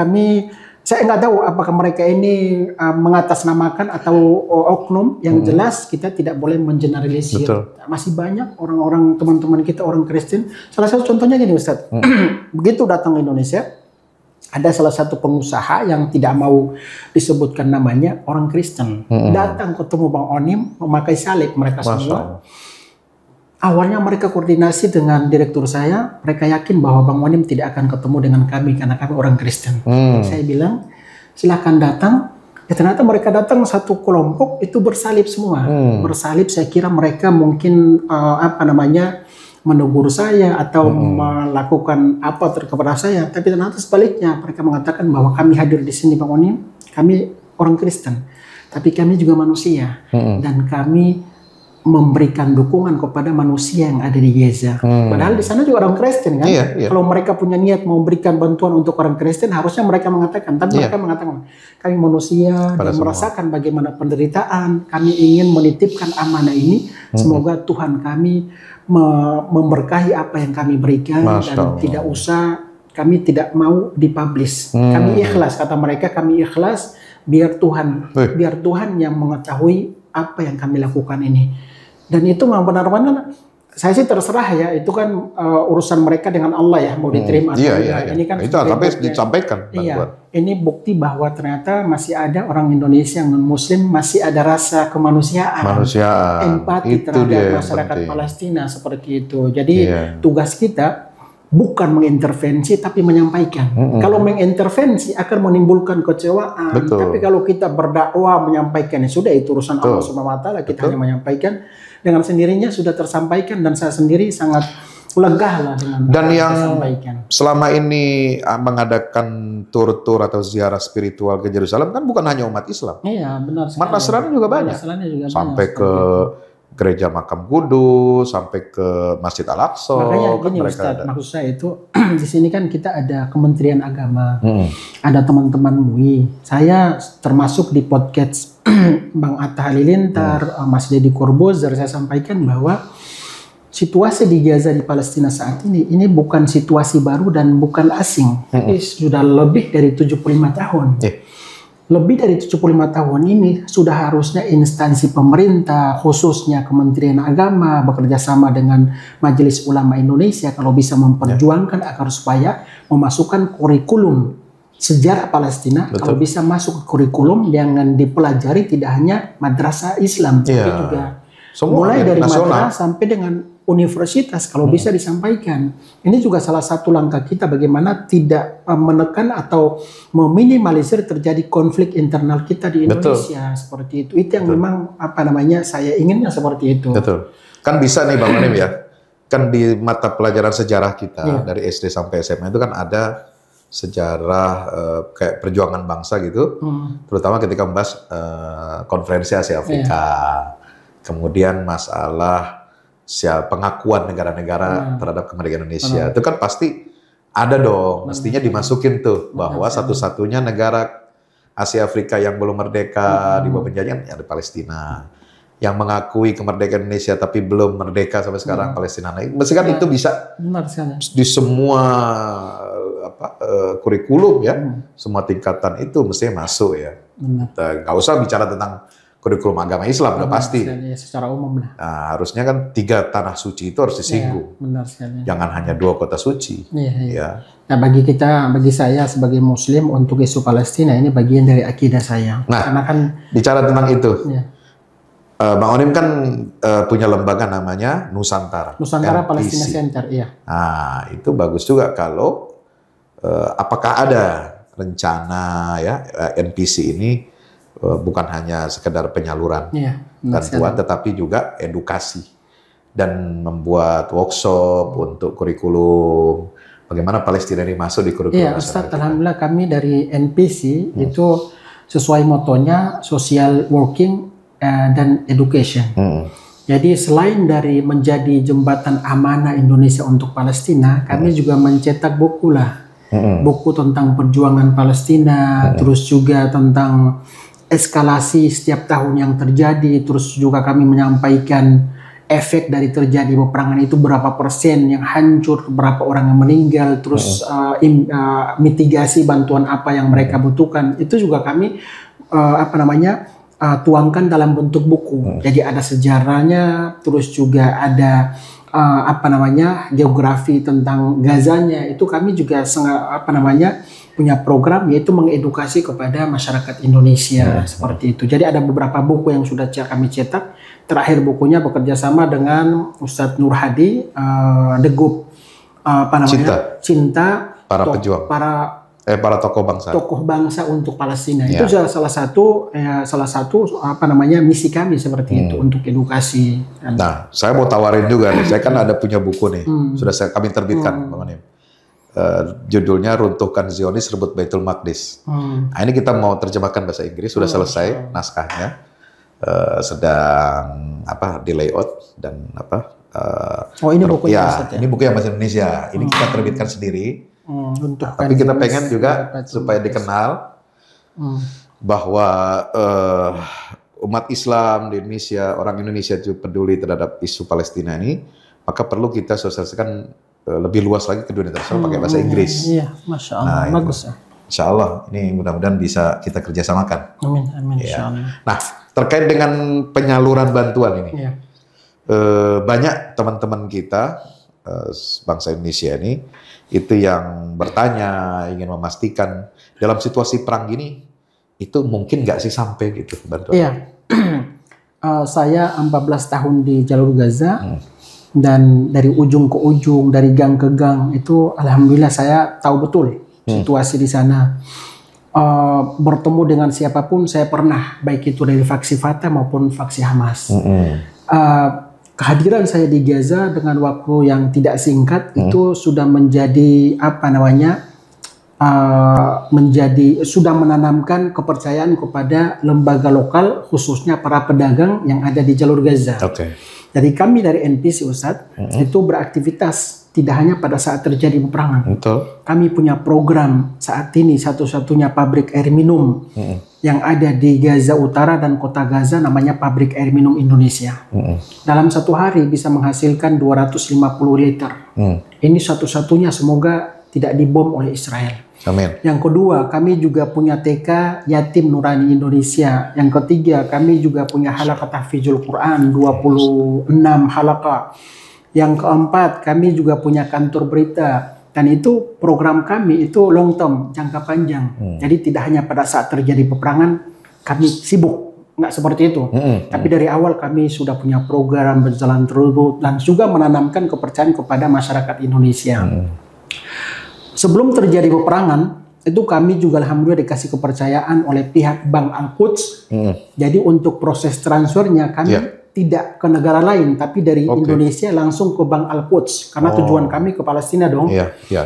saya nggak tahu apakah mereka ini mengatasnamakan atau oknum. Yang jelas kita tidak boleh mengeneralisir. Masih banyak orang-orang teman-teman kita orang Kristen. Salah satu contohnya gini Ustadz, begitu datang ke Indonesia, ada salah satu pengusaha yang tidak mau disebutkan namanya, orang Kristen. Datang ketemu Bang Onim, memakai salib mereka semua. Awalnya mereka koordinasi dengan direktur saya, mereka yakin bahwa Bang Onim tidak akan ketemu dengan kami karena kami orang Kristen. Saya bilang, silakan datang. Ya, ternyata mereka datang satu kelompok itu bersalib semua. Bersalib, saya kira mereka mungkin menegur saya atau melakukan apa kepada saya, tapi ternyata sebaliknya mereka mengatakan bahwa kami hadir di sini Bang Onim, kami orang Kristen, tapi kami juga manusia dan kami memberikan dukungan kepada manusia yang ada di Gaza. Padahal di sana juga orang Kristen kan. Kalau mereka punya niat mau memberikan bantuan untuk orang Kristen, harusnya mereka mengatakan. Tapi mereka mengatakan kami manusia dan merasakan bagaimana penderitaan. Kami ingin menitipkan amanah ini. Semoga Tuhan kami memberkahi apa yang kami berikan dan tidak usah, kami tidak mau dipublish. Kami ikhlas, kata mereka, kami ikhlas biar Tuhan yang mengetahui apa yang kami lakukan ini. Dan itu memang benar-benar saya sih terserah ya, itu kan urusan mereka dengan Allah ya, mau diterima atau tidak. Ini kan itu tapi disampaikan. Ini bukti bahwa ternyata masih ada orang Indonesia yang non Muslim masih ada rasa kemanusiaan, empati terhadap masyarakat Palestina seperti itu. Jadi tugas kita bukan mengintervensi tapi menyampaikan. Kalau mengintervensi akan menimbulkan kecewaan. Tapi kalau kita berdakwah menyampaikan, ya sudah, itu urusan Allah Subhanahu wa taala, kita hanya menyampaikan dengan sendirinya sudah tersampaikan, dan saya sendiri sangat lega lah dengan dan yang selama ini mengadakan tur-tur atau ziarah spiritual ke Yerusalem kan bukan hanya umat Islam. Iya, benar sekali. Umat Nasrani juga banyak. Sampai ke gereja Makam Kudus, sampai ke Masjid Al-Aqsa. Makanya gini Ustadz, maksud saya itu di sini kan kita ada Kementerian Agama, ada teman-teman MUI. Saya termasuk di podcast Bang Atta Halilintar, Mas Deddy Corbuzier, saya sampaikan bahwa situasi di Gaza di Palestina saat ini bukan situasi baru dan bukan asing. Ini sudah lebih dari 75 tahun. Lebih dari 75 tahun ini sudah harusnya instansi pemerintah, khususnya Kementerian Agama, bekerja sama dengan Majelis Ulama Indonesia kalau bisa memperjuangkan agar supaya memasukkan kurikulum sejarah Palestina, kalau bisa masuk ke kurikulum, jangan dipelajari tidak hanya madrasah Islam, tapi juga mulai dari madrasah sampai dengan universitas kalau bisa disampaikan. Ini juga salah satu langkah kita bagaimana tidak menekan atau meminimalisir terjadi konflik internal kita di Indonesia. Betul. Seperti itu. Itu yang memang saya inginnya seperti itu. Betul. Kan bisa nih Bang Onim ya. Kan di mata pelajaran sejarah kita dari SD sampai SMA itu kan ada sejarah kayak perjuangan bangsa gitu, terutama ketika membahas konferensi Asia Afrika, kemudian masalah pengakuan negara-negara terhadap kemerdekaan Indonesia, itu kan pasti ada dong, mestinya dimasukin tuh bahwa satu-satunya negara Asia Afrika yang belum merdeka di bawah penjajahan ya di Palestina. Yang mengakui kemerdekaan Indonesia tapi belum merdeka sampai sekarang Palestina. Nah, mesti kan itu bisa di semua kurikulum ya, semua tingkatan itu mestinya masuk ya. Nggak usah bicara tentang kurikulum agama Islam, udah pasti. Secara umum lah. Nah, harusnya kan 3 tanah suci itu harus disinggung. Benar sekali. Jangan hanya 2 kota suci. Ya. Nah, bagi saya sebagai Muslim untuk isu Palestina ini bagian dari akidah saya. Nah, karena kan bicara tentang itu. Bang Onim kan punya lembaga namanya Nusantara Palestina Center, iya. Nah, itu bagus juga kalau apakah ada rencana ya NPC ini bukan hanya sekedar penyaluran bantuan, tetapi juga edukasi dan membuat workshop untuk kurikulum bagaimana Palestina ini masuk di kurikulum. Iya, Ustaz, alhamdulillah kami dari NPC itu sesuai motonya social working dan education. Jadi selain dari menjadi jembatan amanah Indonesia untuk Palestina, kami juga mencetak buku lah, buku tentang perjuangan Palestina, terus juga tentang eskalasi setiap tahun yang terjadi, terus juga kami menyampaikan efek dari terjadi peperangan itu berapa persen yang hancur, berapa orang yang meninggal, terus mitigasi bantuan apa yang mereka butuhkan. Itu juga kami tuangkan dalam bentuk buku. Jadi ada sejarahnya, terus juga ada geografi tentang Gazanya. Itu kami juga punya program yaitu mengedukasi kepada masyarakat Indonesia seperti itu. Jadi ada beberapa buku yang sudah kami cetak. Terakhir bukunya bekerja sama dengan Ustadz Nur Hadi, The Group Cinta pejuang. Para tokoh bangsa untuk Palestina. Itu salah satu misi kami seperti itu untuk edukasi. Nah, saya mau tawarin juga nih. Saya kan ada punya buku nih, sudah kami terbitkan, Bang Onim. Judulnya Runtuhkan Zionis Rebut Baitul Maqdis. Nah, ini kita mau terjemahkan bahasa Inggris, sudah selesai naskahnya, sedang di layout dan ini bukunya. Ini buku yang bahasa Indonesia. Ini kita terbitkan sendiri. Tapi kita pengen juga supaya dikenal bahwa umat Islam di Indonesia, orang Indonesia itu peduli terhadap isu Palestina ini, maka perlu kita sosialisasikan lebih luas lagi ke dunia internasional pakai bahasa Inggris. Iya, Masya Allah, bagus ya. Insya Allah, ini mudah-mudahan bisa kita kerjasamakan. Amin, Insya Allah. Nah, terkait dengan penyaluran bantuan ini, banyak teman-teman kita bangsa Indonesia ini itu yang bertanya, ingin memastikan dalam situasi perang gini itu mungkin nggak sih sampai gitu bantuan? Iya, saya 14 tahun di jalur Gaza dan dari ujung ke ujung, dari gang ke gang itu alhamdulillah saya tahu betul situasi di sana. Bertemu dengan siapapun saya pernah, baik itu dari faksi Fatah maupun faksi Hamas. Kehadiran saya di Gaza dengan waktu yang tidak singkat itu sudah menjadi sudah menanamkan kepercayaan kepada lembaga lokal, khususnya para pedagang yang ada di jalur Gaza. Jadi kami dari NPC Ustadz itu beraktivitas tidak hanya pada saat terjadi peperangan. Kami punya program saat ini satu-satunya pabrik air minum yang ada di Gaza Utara dan kota Gaza, namanya Pabrik Air Minum Indonesia. Dalam satu hari bisa menghasilkan 250 liter. Ini satu-satunya, semoga tidak dibom oleh Israel. Amin. Yang kedua, kami juga punya TK Yatim Nurani Indonesia. Yang ketiga, kami juga punya halaqah tahfizul Quran 26 halaqah. Yang keempat, kami juga punya kantor berita. Dan itu program kami itu long term, jangka panjang. Jadi tidak hanya pada saat terjadi peperangan kami sibuk nggak seperti itu. Tapi dari awal kami sudah punya program berjalan terus dan juga menanamkan kepercayaan kepada masyarakat Indonesia. Sebelum terjadi peperangan, itu kami juga alhamdulillah dikasih kepercayaan oleh pihak Bank Al-Quds. Jadi untuk proses transfernya kami tidak ke negara lain, tapi dari Indonesia langsung ke Bank Al-Quds. Karena tujuan kami ke Palestina dong.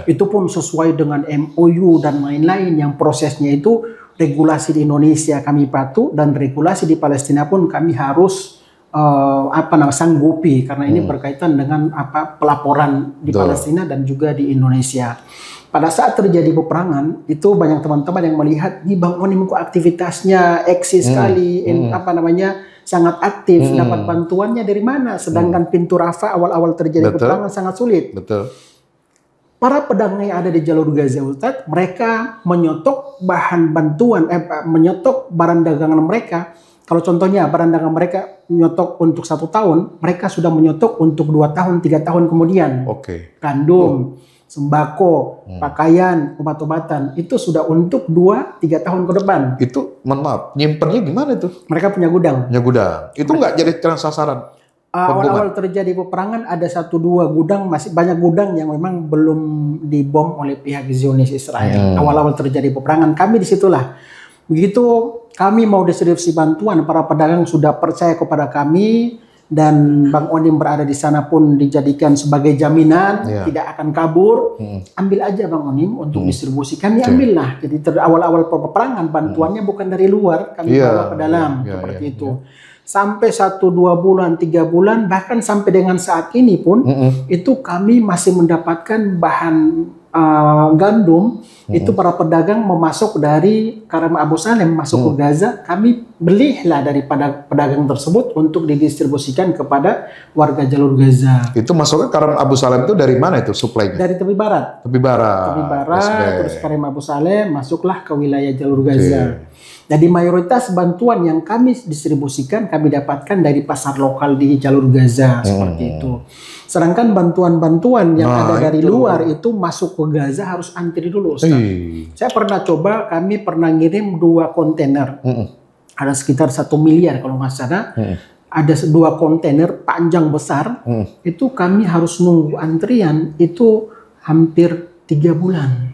Itu pun sesuai dengan MOU dan lain-lain yang prosesnya itu regulasi di Indonesia kami patuh dan regulasi di Palestina pun kami harus sanggupi karena ini berkaitan dengan pelaporan di Palestina dan juga di Indonesia. Pada saat terjadi peperangan itu banyak teman-teman yang melihat di Bang Onim kok aktivitasnya eksis sekali, sangat aktif, dapat bantuannya dari mana? Sedangkan pintu Rafah awal-awal terjadi peperangan sangat sulit. Para pedagang yang ada di jalur Gaza, Ustadz, mereka menyotok bahan bantuan, menyotok barang dagangan mereka. Kalau contohnya barang dagangan mereka menyotok untuk 1 tahun, mereka sudah menyotok untuk 2 tahun, 3 tahun kemudian. Gandum, sembako, pakaian, obat-obatan itu sudah untuk 2-3 tahun ke depan. Itu, mohon maaf, nyimpennya gimana itu? Mereka punya gudang. Itu nggak jadi sasaran? Awal-awal terjadi peperangan ada 1-2 gudang, masih banyak gudang yang memang belum dibom oleh pihak Zionis Israel. Awal-awal terjadi peperangan, kami disitulah. Begitu kami mau distribusi bantuan, para pedagang sudah percaya kepada kami. Dan Bang Onim berada di sana pun dijadikan sebagai jaminan tidak akan kabur. Ambil aja Bang Onim untuk distribusi. Kami ambillah. Jadi awal-awal peperangan bantuannya bukan dari luar, kami bawa ke dalam seperti itu. Sampai 1-2 bulan, 3 bulan, bahkan sampai dengan saat ini pun itu kami masih mendapatkan bahan gandum. Itu para pedagang memasuk dari Karem Abu Salem masuk ke Gaza, kami belilah daripada pedagang tersebut untuk didistribusikan kepada warga jalur Gaza. Itu masuknya Karem Abu Salem itu dari mana itu suplainya? Dari tepi barat. Tepi barat. Tepi barat, terus Karem Abu Salem masuklah ke wilayah jalur Gaza. Jadi mayoritas bantuan yang kami distribusikan kami dapatkan dari pasar lokal di jalur Gaza seperti itu. Sedangkan bantuan-bantuan yang ada dari luar itu masuk ke Gaza harus antri dulu, Ustaz. Saya pernah coba, kami pernah ngirim 2 kontainer. Ada sekitar 1 miliar kalau nggak salah. Ada 2 kontainer panjang besar. Itu kami harus nunggu antrian itu hampir 3 bulan.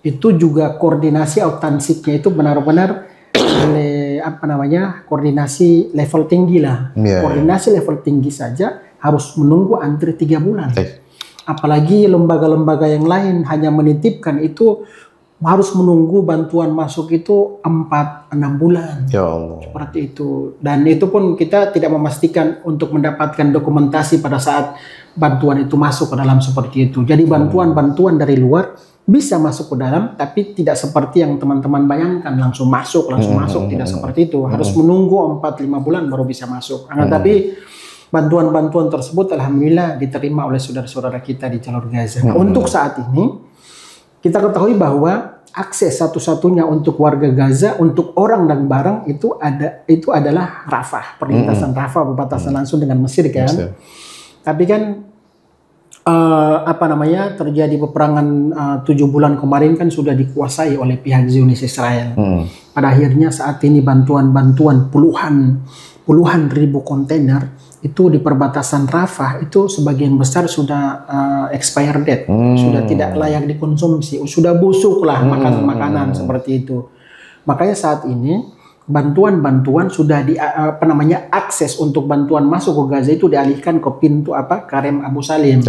Itu juga koordinasi authentiknya itu benar-benar oleh koordinasi level tinggi lah. Koordinasi level tinggi saja harus menunggu antri 3 bulan. Apalagi lembaga-lembaga yang lain hanya menitipkan itu harus menunggu bantuan masuk itu 4-6 bulan. Ya Allah. Seperti itu. Dan itu pun kita tidak memastikan untuk mendapatkan dokumentasi pada saat bantuan itu masuk ke dalam seperti itu. Jadi bantuan-bantuan dari luar bisa masuk ke dalam, tapi tidak seperti yang teman-teman bayangkan langsung masuk, tidak seperti itu. Harus menunggu 4-5 bulan baru bisa masuk. Tapi bantuan-bantuan tersebut alhamdulillah diterima oleh saudara-saudara kita di jalur Gaza. Nah, untuk saat ini kita ketahui bahwa akses satu-satunya untuk warga Gaza, untuk orang dan barang itu adalah Rafah, perlintasan Rafah, berbatasan langsung dengan Mesir kan. Tapi kan terjadi peperangan 7 bulan kemarin kan sudah dikuasai oleh pihak Zionis Israel. Pada akhirnya saat ini bantuan-bantuan puluhan ribu kontainer itu di perbatasan Rafah itu sebagian besar sudah expired date, sudah tidak layak dikonsumsi, sudah busuk lah makanan seperti itu. Makanya saat ini bantuan-bantuan sudah akses untuk bantuan masuk ke Gaza itu dialihkan ke pintu Karem Abu Salem.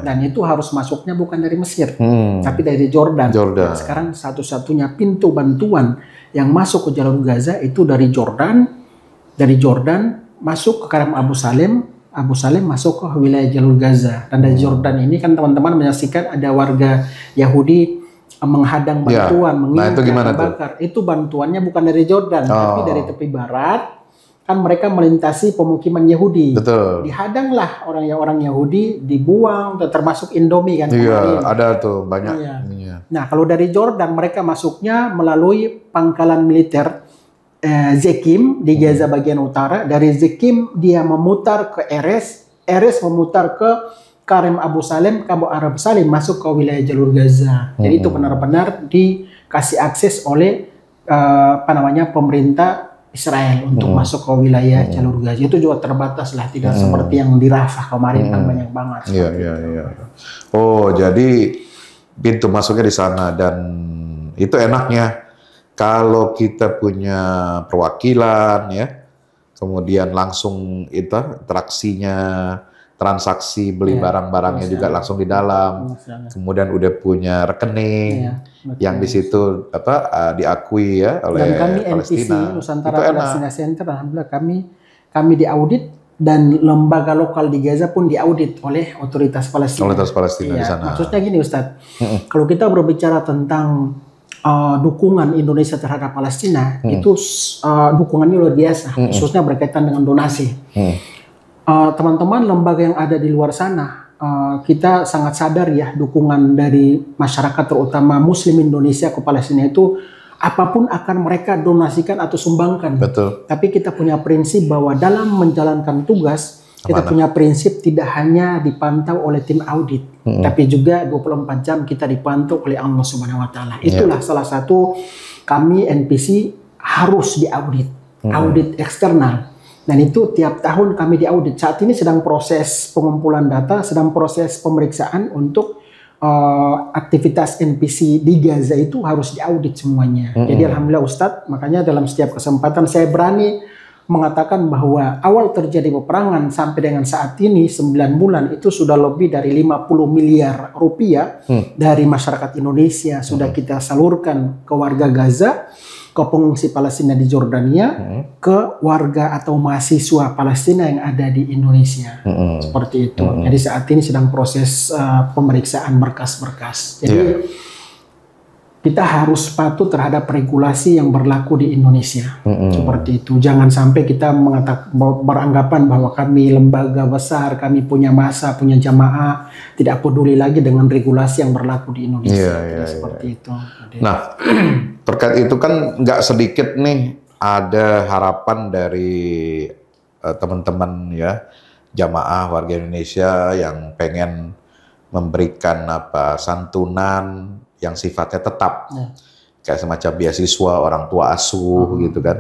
Dan itu harus masuknya bukan dari Mesir, tapi dari Jordan. Nah, sekarang satu-satunya pintu bantuan yang masuk ke jalur Gaza itu dari Jordan. Dari Jordan masuk ke Karem Abu Salem masuk ke wilayah jalur Gaza. Dan dari Jordan ini kan teman-teman menyaksikan ada warga Yahudi menghadang bantuan, mengincar, bakar. Itu bantuannya bukan dari Jordan, tapi dari tepi barat. Kan mereka melintasi pemukiman Yahudi. Dihadanglah orang Yahudi, dibuang, termasuk Indomie kan. Ada tuh banyak. Nah, kalau dari Jordan mereka masuknya melalui pangkalan militer Zekim di Gaza bagian utara. Dari Zekim dia memutar ke Erez memutar ke Karem Abu Salem, Abu Arab Salim, masuk ke wilayah jalur Gaza. Jadi itu benar-benar dikasih akses oleh pemerintah Israel untuk masuk ke wilayah jalur Gaza. Itu juga terbatas lah, tidak seperti yang di Rafah kemarin kan banyak banget. Iya. Oh, jadi pintu masuknya di sana, dan itu enaknya kalau kita punya perwakilan ya, kemudian langsung itu interaksinya, transaksi beli barang-barangnya juga langsung di dalam, kemudian udah punya rekening yang di situ diakui ya oleh dan kami Palestina. NPC Nusantara Palestina Center, alhamdulillah kami diaudit, dan lembaga lokal di Gaza pun diaudit oleh otoritas Palestina. Otoritas Palestina di sana. Maksudnya gini Ustadz, kalau kita berbicara tentang dukungan Indonesia terhadap Palestina, itu dukungannya luar biasa, khususnya berkaitan dengan donasi. Teman-teman lembaga yang ada di luar sana, kita sangat sadar ya dukungan dari masyarakat terutama Muslim Indonesia ke Palestina itu apapun akan mereka donasikan atau sumbangkan. Betul. Tapi kita punya prinsip bahwa dalam menjalankan tugas kita punya prinsip tidak hanya dipantau oleh tim audit, tapi juga 24 jam kita dipantau oleh Allah Subhanahu Wa Taala. Itulah salah satu kami NPC harus diaudit, audit eksternal. Dan itu tiap tahun kami diaudit. Saat ini sedang proses pengumpulan data, sedang proses pemeriksaan untuk aktivitas NPC di Gaza itu harus diaudit semuanya. Jadi alhamdulillah Ustadz, makanya dalam setiap kesempatan saya berani mengatakan bahwa awal terjadi peperangan sampai dengan saat ini 9 bulan itu sudah lebih dari 50 miliar rupiah dari masyarakat Indonesia sudah kita salurkan ke warga Gaza, ke pengungsi Palestina di Jordania, ke warga atau mahasiswa Palestina yang ada di Indonesia. Seperti itu. Jadi saat ini sedang proses pemeriksaan berkas-berkas. Jadi kita harus patuh terhadap regulasi yang berlaku di Indonesia. Seperti itu. Jangan sampai kita beranggapan bahwa kami lembaga besar, kami punya massa, punya jamaah, tidak peduli lagi dengan regulasi yang berlaku di Indonesia. Seperti itu. Nah, terkait itu kan nggak sedikit nih ada harapan dari teman-teman ya, jamaah warga Indonesia yang pengen memberikan santunan yang sifatnya tetap, kayak semacam beasiswa orang tua asuh gitu kan.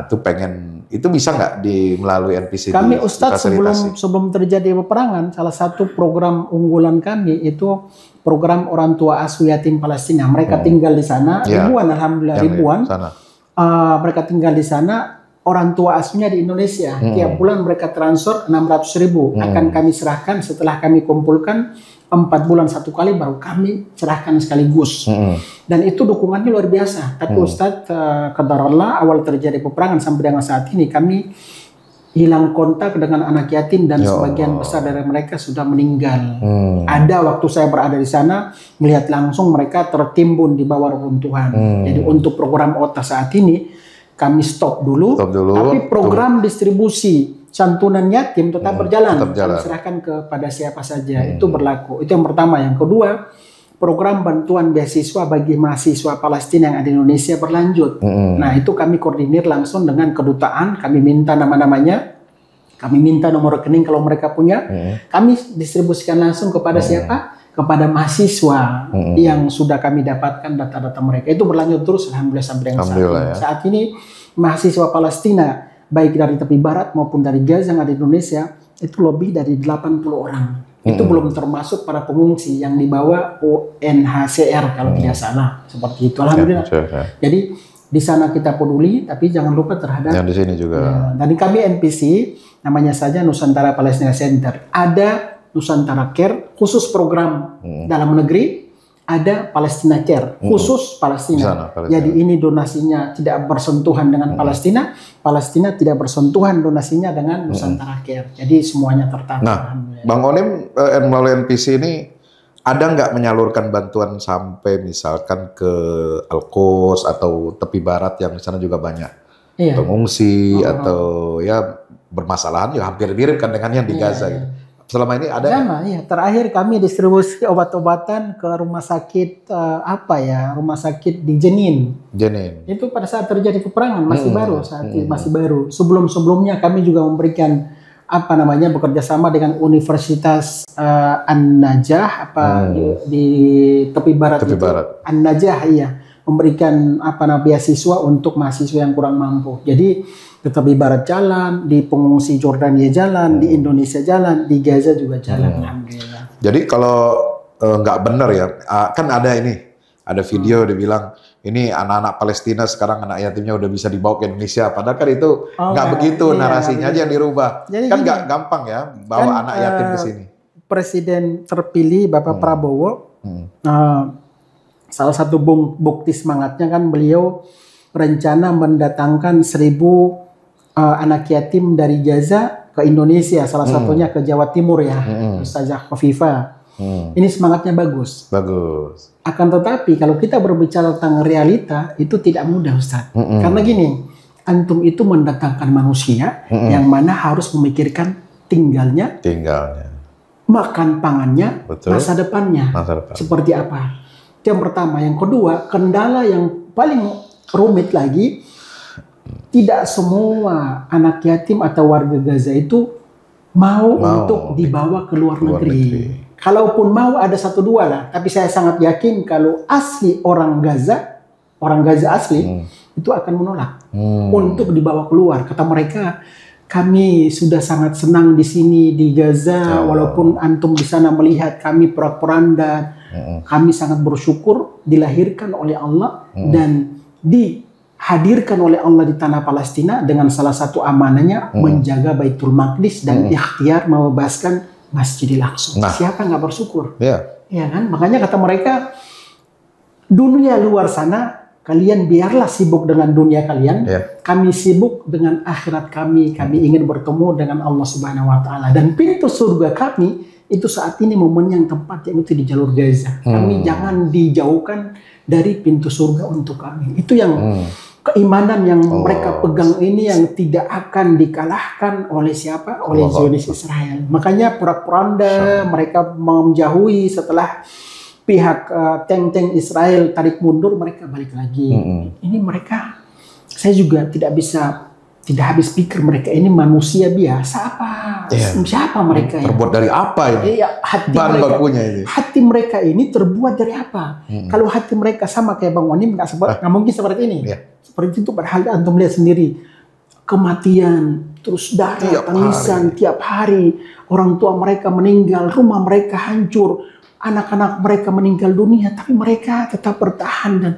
Itu pengen, itu bisa nggak melalui NPC? Kami Ustadz sebelum terjadi peperangan, salah satu program unggulan kami itu program orang tua asuh yatim Palestina. Mereka tinggal di sana, ribuan, alhamdulillah ribuan. Mereka tinggal di sana, orang tua asuhnya di Indonesia. Tiap bulan mereka transfer 600.000 akan kami serahkan setelah kami kumpulkan 4 bulan satu kali, baru kami serahkan sekaligus. Dan itu dukungannya luar biasa. Tapi Ustadz, qadarullah awal terjadi peperangan sampai dengan saat ini kami hilang kontak dengan anak yatim dan sebagian besar dari mereka sudah meninggal. Ada waktu saya berada di sana melihat langsung mereka tertimbun di bawah reruntuhan. Jadi untuk program OTA saat ini kami stop dulu. Tapi program distribusi santunan yatim tetap berjalan. Kami serahkan kepada siapa saja. Itu berlaku. Itu yang pertama. Yang kedua, program bantuan beasiswa bagi mahasiswa Palestina yang ada di Indonesia berlanjut. Nah, itu kami koordinir langsung dengan kedutaan. Kami minta nama-namanya. Kami minta nomor rekening kalau mereka punya. Kami distribusikan langsung kepada siapa? Kepada mahasiswa yang sudah kami dapatkan data-data mereka. Itu berlanjut terus alhamdulillah sampai dengan saat ini. Saat ini mahasiswa Palestina baik dari tepi barat maupun dari Gaza yang ada di Indonesia itu lebih dari 80 orang. Itu belum termasuk para pengungsi yang dibawa UNHCR kalau tidak salah, seperti itu. Alhamdulillah. Jadi di sana kita peduli, tapi jangan lupa terhadap yang di sini juga. Dan kami NPC namanya saja Nusantara Palestina Center. Ada Nusantara Care khusus program dalam negeri, ada Palestina Care khusus Palestina. Jadi ini donasinya tidak bersentuhan dengan Palestina, Palestina tidak bersentuhan donasinya dengan Nusantara Care. Jadi semuanya tertata. Nah, Bang Onim melalui NPC ini ada nggak menyalurkan bantuan sampai misalkan ke Al-Quds atau tepi barat yang di sana juga banyak pengungsi atau ya bermasalahan ya hampir mirip kan dengan yang di Gaza gitu. Selama ini ada? Sama, terakhir kami distribusi obat-obatan ke rumah sakit rumah sakit di Jenin. Itu pada saat terjadi peperangan masih baru saat itu masih baru. Sebelum-sebelumnya kami juga memberikan bekerja sama dengan Universitas An-Najah di tepi barat. An-Najah memberikan beasiswa untuk mahasiswa yang kurang mampu. Jadi tetap di Barat jalan, di pengungsi Jordania jalan, di Indonesia jalan, di Gaza juga jalan. Alhamdulillah. Jadi kalau nggak benar ya, kan ada video dibilang ini anak-anak Palestina sekarang anak yatimnya udah bisa dibawa ke Indonesia, padahal kan itu nggak begitu, narasinya aja yang dirubah. Jadi kan nggak gampang ya bawa anak yatim ke sini. Presiden terpilih Bapak Prabowo, salah satu bukti semangatnya kan beliau rencana mendatangkan 1000 anak yatim dari Gaza ke Indonesia, salah satunya ke Jawa Timur ya, Ustazah Khofifah. Ini semangatnya bagus. Bagus. Akan tetapi kalau kita berbicara tentang realita itu tidak mudah, Ustaz. Karena gini, antum itu mendatangkan manusia yang mana harus memikirkan tinggalnya, makan pangannya, masa depannya. Seperti apa? Itu yang pertama. Yang kedua, kendala yang paling rumit lagi, tidak semua anak yatim atau warga Gaza itu mau untuk dibawa ke luar negeri. Kalaupun mau ada 1-2 lah, tapi saya sangat yakin kalau asli orang Gaza asli itu akan menolak untuk dibawa keluar. Kata mereka, kami sudah sangat senang di sini di Gaza, walaupun antum di sana melihat kami porak-poranda, kami sangat bersyukur dilahirkan oleh Allah dan dihadirkan oleh Allah di tanah Palestina dengan salah satu amanahnya menjaga Baitul Maqdis dan ikhtiar membebaskan Masjidil Aqsa. Siapa nggak bersyukur? Ya kan? Makanya kata mereka, dunia luar sana, kalian biarlah sibuk dengan dunia kalian. Kami sibuk dengan akhirat kami. Kami ingin bertemu dengan Allah Subhanahu Wa Taala. Dan pintu surga kami itu saat ini momen yang tempat yang itu di jalur Gaza. Kami jangan dijauhkan dari pintu surga untuk kami. Itu yang keimanan yang mereka pegang ini yang tidak akan dikalahkan oleh siapa? Oleh Zionis Israel. Makanya porak-poranda mereka menjauhi setelah pihak tank-tank Israel tarik mundur, mereka balik lagi. Ini mereka, saya juga tidak habis pikir mereka ini manusia biasa apa? Siapa mereka? Terbuat dari apa ini? Bahan bakunya ini. Hati mereka ini terbuat dari apa? Kalau hati mereka sama kayak Bang Wanim, nggak mungkin seperti ini. Seperti itu, padahal antum lihat sendiri kematian, terus darah, tangisan tiap hari, orang tua mereka meninggal, rumah mereka hancur, anak-anak mereka meninggal dunia, tapi mereka tetap bertahan. Dan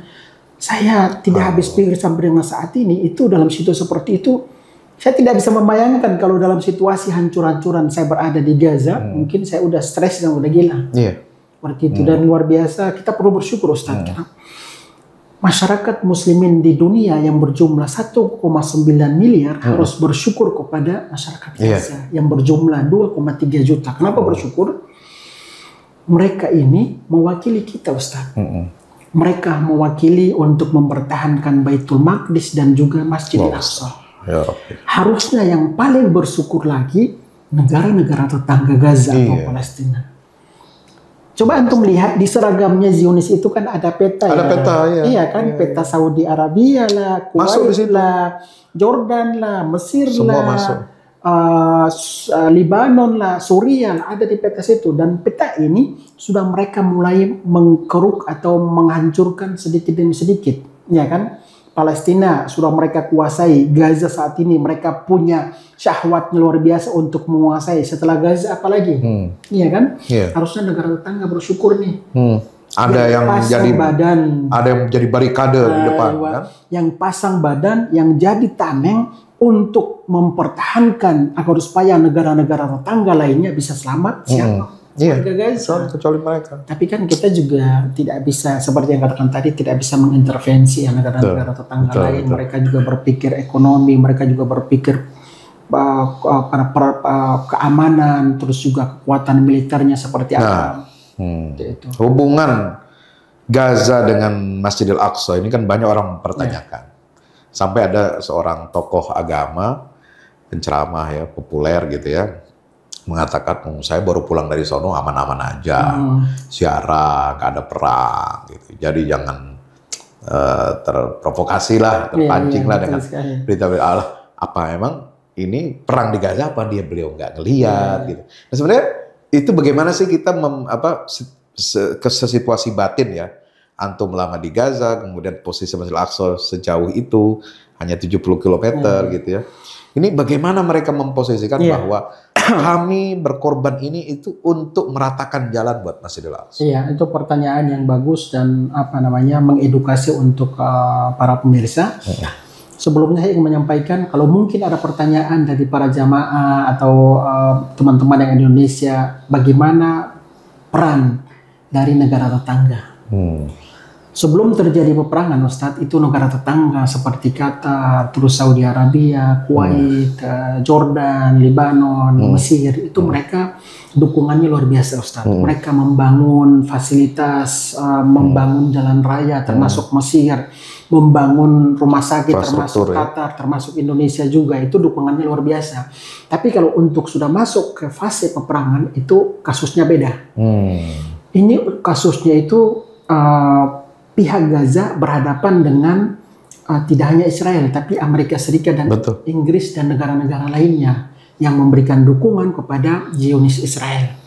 saya tidak habis pikir sampai dengan saat ini, itu dalam situasi seperti itu, saya tidak bisa membayangkan kalau dalam situasi hancur-hancuran saya berada di Gaza, mungkin saya udah stres dan udah gila. Seperti itu. Dan luar biasa, kita perlu bersyukur, Ustaz. Masyarakat muslimin di dunia yang berjumlah 1,9 miliar harus bersyukur kepada masyarakat Gaza yang berjumlah 2,3 juta. Kenapa bersyukur? Mereka ini mewakili kita, Ustaz. Mereka mewakili untuk mempertahankan Baitul Maqdis dan juga Masjidil Aqsa. Harusnya yang paling bersyukur lagi negara-negara tetangga Gaza atau Palestina. Coba antum lihat di seragamnya Zionis itu kan ada peta. Ada peta, ya. Iya kan, peta Saudi Arabia lah, Kuwait lah, Jordan lah, Mesir semua lah, masuk. Libanon lah, Suriah lah, ada di peta situ. Dan peta ini sudah mereka mulai mengkeruk atau menghancurkan sedikit demi sedikit, ya kan? Palestina sudah mereka kuasai. Gaza saat ini mereka punya syahwatnya luar biasa untuk menguasai. Setelah Gaza apalagi? Iya kan? Harusnya negara tetangga bersyukur nih. Ada yang jadi barikade di depan, kan? Yang pasang badan, yang jadi tameng untuk mempertahankan agar supaya negara-negara tetangga lainnya bisa selamat. Siapa? Kecuali mereka. Tapi kan kita juga tidak bisa, seperti yang katakan tadi, tidak bisa mengintervensi ya negara-negara tetangga lain. Mereka juga berpikir ekonomi, mereka juga berpikir keamanan, terus juga kekuatan militernya seperti apa. Hubungan Gaza dengan Masjidil Aqsa ini kan banyak orang mempertanyakan. Sampai ada seorang tokoh agama, penceramah ya, populer gitu ya, mengatakan, saya baru pulang dari sono aman-aman aja, ziarah, gak ada perang, gitu. Jadi jangan terprovokasi lah, terpancing lah dengan berita-berita Allah. Apa emang ini perang di Gaza apa beliau nggak ngelihat gitu. Nah sebenarnya itu bagaimana sih kita ke situasi batin ya, antum lama di Gaza, kemudian posisi Masjidil Aqsa sejauh itu hanya 70 kilometer gitu ya. Ini bagaimana mereka memposisikan bahwa kami berkorban ini itu untuk meratakan jalan buat Masjidil Aqsa. Iya, itu pertanyaan yang bagus dan mengedukasi untuk para pemirsa. Sebelumnya saya ingin menyampaikan kalau mungkin ada pertanyaan dari para jamaah atau teman-teman yang Indonesia, bagaimana peran dari negara tetangga. Sebelum terjadi peperangan, Ustadz, itu negara tetangga seperti Qatar, terus Saudi Arabia, Kuwait, Jordan, Lebanon, Mesir, itu mereka dukungannya luar biasa, Ustadz. Mereka membangun fasilitas, membangun jalan raya, termasuk Mesir, membangun rumah sakit, termasuk Qatar, termasuk Indonesia juga, itu dukungannya luar biasa. Tapi kalau untuk sudah masuk ke fase peperangan, itu kasusnya beda. Ini kasusnya itu pihak Gaza berhadapan dengan tidak hanya Israel, tapi Amerika Serikat dan Inggris dan negara-negara lainnya yang memberikan dukungan kepada Zionis Israel.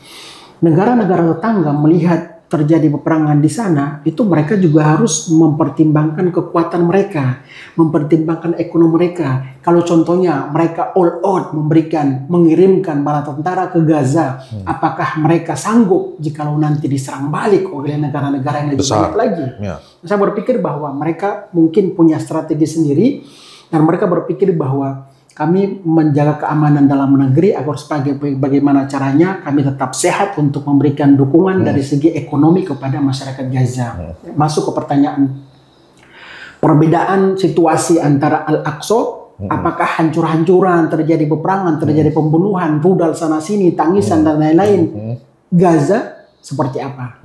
Negara-negara tetangga melihat terjadi peperangan di sana, itu mereka juga harus mempertimbangkan kekuatan mereka, mempertimbangkan ekonomi mereka. Kalau contohnya mereka all out mengirimkan bala tentara ke Gaza, apakah mereka sanggup jikalau nanti diserang balik oleh negara-negara yang lebih banyak lagi? Saya berpikir bahwa mereka mungkin punya strategi sendiri, dan mereka berpikir bahwa kami menjaga keamanan dalam negeri agar sebagai bagaimana caranya kami tetap sehat untuk memberikan dukungan dari segi ekonomi kepada masyarakat Gaza. Masuk ke pertanyaan perbedaan situasi antara Al-Aqsa, apakah hancur-hancuran, terjadi peperangan, terjadi pembunuhan, rudal sana sini, tangisan dan lain-lain. Gaza seperti apa?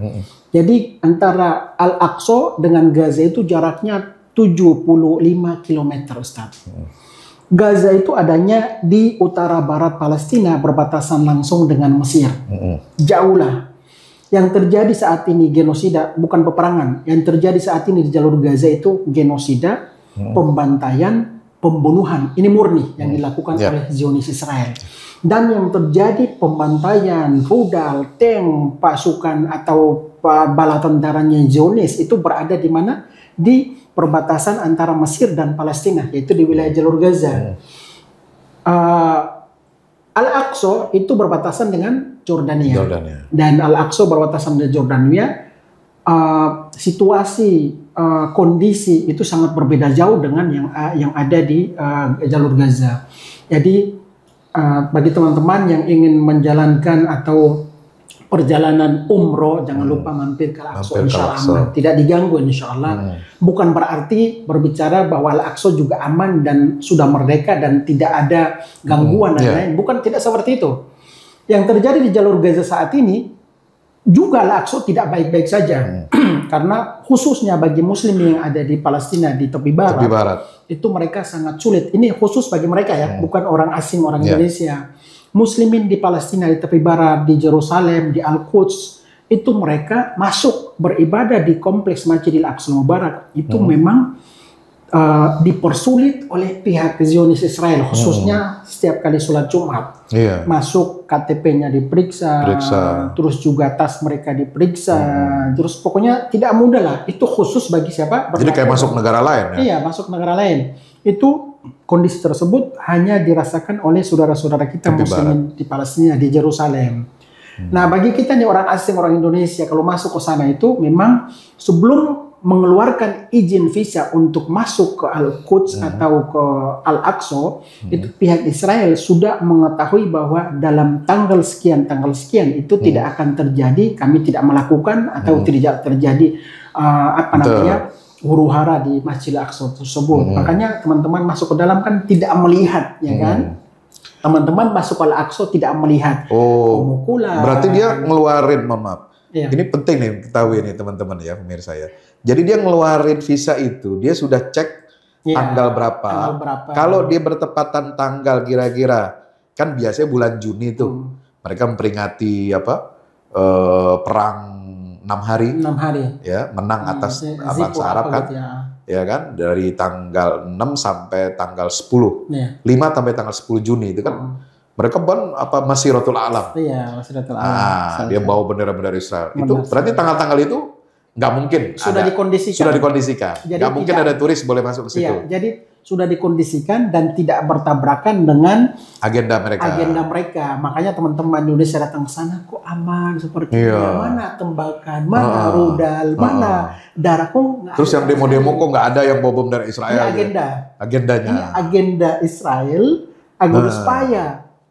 Jadi antara Al-Aqsa dengan Gaza itu jaraknya 75 km, Ustaz. Gaza itu adanya di utara barat Palestina, berbatasan langsung dengan Mesir. Jauh lah. Yang terjadi saat ini genosida, bukan peperangan. Yang terjadi saat ini di jalur Gaza itu genosida, pembantaian, pembunuhan. Ini murni yang dilakukan oleh Zionis Israel. Dan yang terjadi pembantaian, rudal, tank, pasukan atau bala tentaranya Zionis itu berada di mana? Di perbatasan antara Mesir dan Palestina, yaitu di wilayah jalur Gaza. Al-Aqsa itu berbatasan dengan Jordania. Dan Al-Aqsa berbatasan dengan Jordania. Situasi, kondisi itu sangat berbeda jauh dengan yang ada di jalur Gaza. Jadi bagi teman-teman yang ingin menjalankan atau perjalanan umroh, jangan lupa mampir ke Al-Aqsa, insya-Allah. Tidak diganggu, insya-Allah. Bukan berarti berbicara bahwa Al-Aqsa juga aman dan sudah merdeka dan tidak ada gangguan dan lain. Bukan, tidak seperti itu. Yang terjadi di jalur Gaza saat ini juga Al-Aqsa tidak baik-baik saja. Karena khususnya bagi Muslim yang ada di Palestina di tepi barat, itu mereka sangat sulit. Ini khusus bagi mereka ya, bukan orang asing, orang Indonesia. Muslimin di Palestina, di tepi barat, di Yerusalem, di Al-Quds, itu mereka masuk beribadah di kompleks Masjidil Aqsa Mubarak. Itu memang dipersulit oleh pihak Zionis Israel, khususnya setiap kali sholat Jumat. Masuk KTP-nya diperiksa, terus juga tas mereka diperiksa, terus pokoknya tidak mudah lah. Itu khusus bagi siapa? Jadi kayak masuk negara lain ya? Iya, masuk negara lain. Itu kondisi tersebut hanya dirasakan oleh saudara-saudara kita Muslimin di Palestina, di Yerusalem. Nah, bagi kita nih orang asing, orang Indonesia, kalau masuk ke sana itu memang sebelum mengeluarkan izin visa untuk masuk ke Al-Quds atau ke Al-Aqsa, itu pihak Israel sudah mengetahui bahwa dalam tanggal sekian itu tidak akan terjadi, kami tidak melakukan atau tidak terjadi huru hara di Masjidil Aqsa tersebut. Makanya teman-teman masuk ke dalam kan tidak melihat, ya kan? Teman-teman masuk ke Al-Aqsa tidak melihat pemukulan. Berarti dia ngeluarin, mohon maaf. Ini penting nih ketahui nih teman-teman ya, pemirsa ya. Jadi dia ngeluarin visa itu, dia sudah cek tanggal berapa. Kalau dia bertepatan tanggal kira-kira, kan biasanya bulan Juni tuh, mereka memperingati perang 6 hari. Ya, menang atas bangsa Arab kan. Gitu ya kan, dari tanggal 6 sampai tanggal 10. 5 sampai tanggal 10 Juni itu kan. Mereka Masiratul Alam. Iya, Masiratul Alam. Dia bawa bendera-bendera Israel. Itu berarti tanggal-tanggal itu nggak mungkin. Sudah dikondisikan. Sudah dikondisikan. Nggak mungkin ada turis boleh masuk ke situ. Iya, jadi sudah dikondisikan dan tidak bertabrakan dengan agenda mereka. Makanya teman-teman Indonesia datang ke sana kok aman seperti ini. Mana tembakan, mana rudal, mana darah kok. Terus yang demo-demo kok nggak ada yang bawa bom dari Israel? Ini agendanya. Ini agenda Israel agar supaya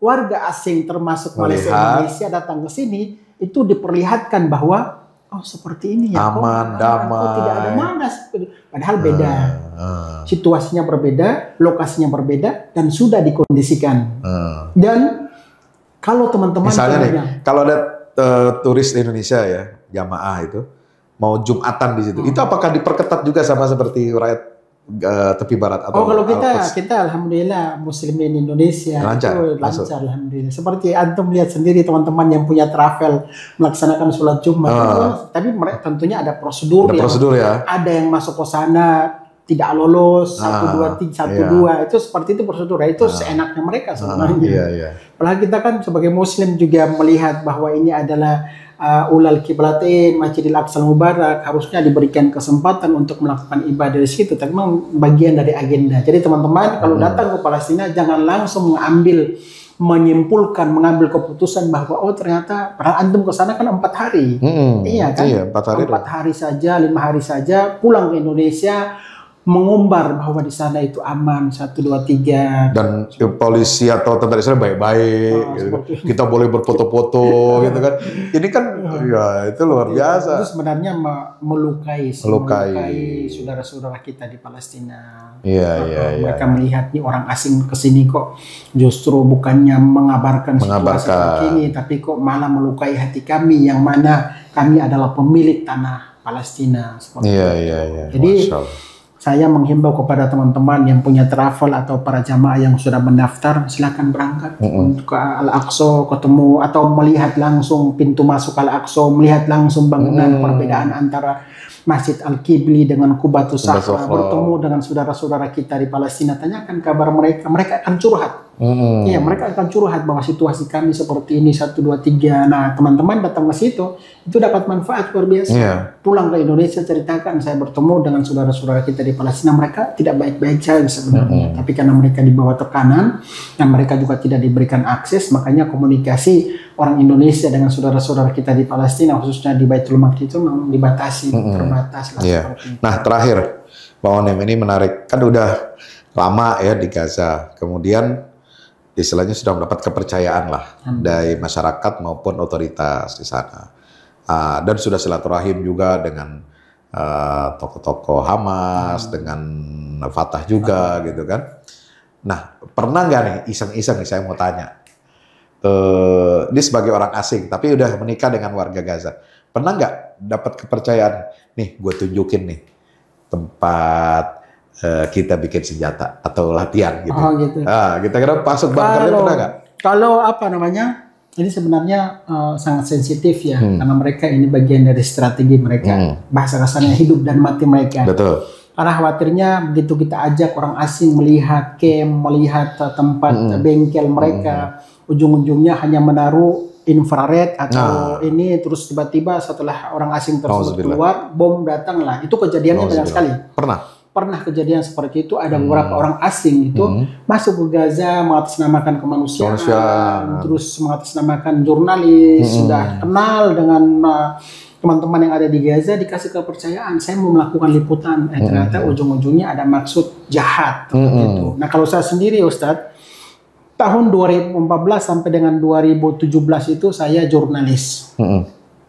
warga asing termasuk Malaysia Indonesia datang ke sini itu diperlihatkan bahwa seperti ini ya, aman, damai, tidak ada mana. Padahal beda, situasinya berbeda, lokasinya berbeda, dan sudah dikondisikan. Dan kalau teman-teman misalnya nih, kalau ada turis Indonesia ya, jamaah itu mau Jumatan di situ, itu apakah diperketat juga sama seperti rakyat tepi barat atau kalau kita alhamdulillah muslimin Indonesia lancar alhamdulillah. Seperti antum lihat sendiri teman-teman yang punya travel melaksanakan sholat Jumat, tapi mereka tentunya ada prosedur ya. Ada yang masuk ke sana tidak lolos 1 2 3 1 2 itu seperti itu prosedur itu seenaknya mereka sebenarnya. Apalagi kita kan sebagai muslim juga melihat bahwa ini adalah ulal kiblatain Masjidil Aqsal Mubarak, harusnya diberikan kesempatan untuk melakukan ibadah di situ, tapi memang bagian dari agenda. Jadi teman-teman kalau datang ke Palestina jangan langsung menyimpulkan, mengambil keputusan bahwa ternyata padahal antum ke sana kan 4 hari. Iya kan? Iya, 4 hari saja, 5 hari saja pulang ke Indonesia mengumbar bahwa di sana itu aman 1 2 3 dan polisi atau tentara Israel baik-baik gitu. Kita boleh berfoto-foto gitu kan. Ini kan ya itu luar biasa. Itu sebenarnya melukai saudara-saudara kita di Palestina. Mereka melihat nih orang asing kesini kok justru bukannya mengabarkan situasi seperti ini, tapi kok malah melukai hati kami yang mana kami adalah pemilik tanah Palestina. Jadi saya menghimbau kepada teman-teman yang punya travel atau para jamaah yang sudah mendaftar, silakan berangkat untuk ke Al-Aqsa, ketemu atau melihat langsung pintu masuk Al-Aqsa, melihat langsung bangunan, perbedaan antara Masjid Al-Qibli dengan Qubatus Sahra, bertemu dengan saudara-saudara kita di Palestina, tanyakan kabar mereka, mereka akan curhat. Iya, mereka akan curhat bahwa situasi kami seperti ini 1 2 3. Nah, teman-teman datang ke situ itu dapat manfaat luar biasa. Pulang ke Indonesia ceritakan saya bertemu dengan saudara-saudara kita di Palestina, mereka tidak baik-baik saja sebenarnya, tapi karena mereka di bawah tekanan dan mereka juga tidak diberikan akses, makanya komunikasi orang Indonesia dengan saudara-saudara kita di Palestina khususnya di Baitul Maqdis itu memang dibatasi, terbatas lah seperti itu. Nah, terakhir Pak Onim, ini menarik, kan udah lama ya di Gaza, kemudian istilahnya sudah mendapat kepercayaan lah dari masyarakat maupun otoritas di sana, dan sudah silaturahim juga dengan tokoh-tokoh Hamas, dengan Fatah juga gitu kan. Nah, pernah nggak nih iseng-iseng nih saya mau tanya, ini sebagai orang asing tapi udah menikah dengan warga Gaza, pernah nggak dapat kepercayaan, nih gue tunjukin nih tempat kita bikin senjata atau latihan gitu. Kita kira masuk bunkernya pernah nggak? Kalau apa namanya, ini sebenarnya sangat sensitif ya, karena mereka ini bagian dari strategi mereka, bahasa kasarnya hidup dan mati mereka. Betul. Karena khawatirnya begitu kita ajak orang asing melihat camp, melihat tempat bengkel mereka, ujung-ujungnya hanya menaruh infrared atau ini, terus tiba-tiba setelah orang asing tersebut keluar, bom datang lah. Itu kejadiannya banyak sekali. Pernah kejadian seperti itu, ada beberapa orang asing itu masuk ke Gaza mengatasnamakan kemanusiaan, terus mengatasnamakan jurnalis, sudah kenal dengan teman-teman yang ada di Gaza, dikasih kepercayaan, saya mau melakukan liputan, ternyata ujung-ujungnya ada maksud jahat itu. Nah, kalau saya sendiri Ustadz, tahun 2014 sampai dengan 2017 itu saya jurnalis.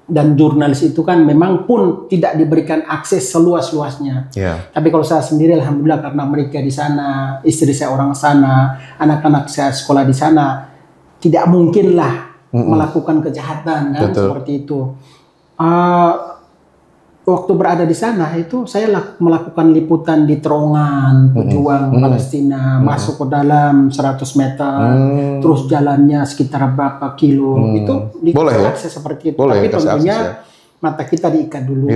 Dan jurnalis itu kan memang pun tidak diberikan akses seluas-luasnya. Tapi kalau saya sendiri alhamdulillah karena mereka di sana, istri saya orang sana, anak-anak saya sekolah di sana, tidak mungkinlah melakukan kejahatan kan seperti itu. Waktu berada di sana itu saya melakukan liputan di terowongan pejuang Palestina, masuk ke dalam 100 meter, terus jalannya sekitar berapa kilo, itu diakses seperti itu. Tapi tentunya mata kita diikat dulu,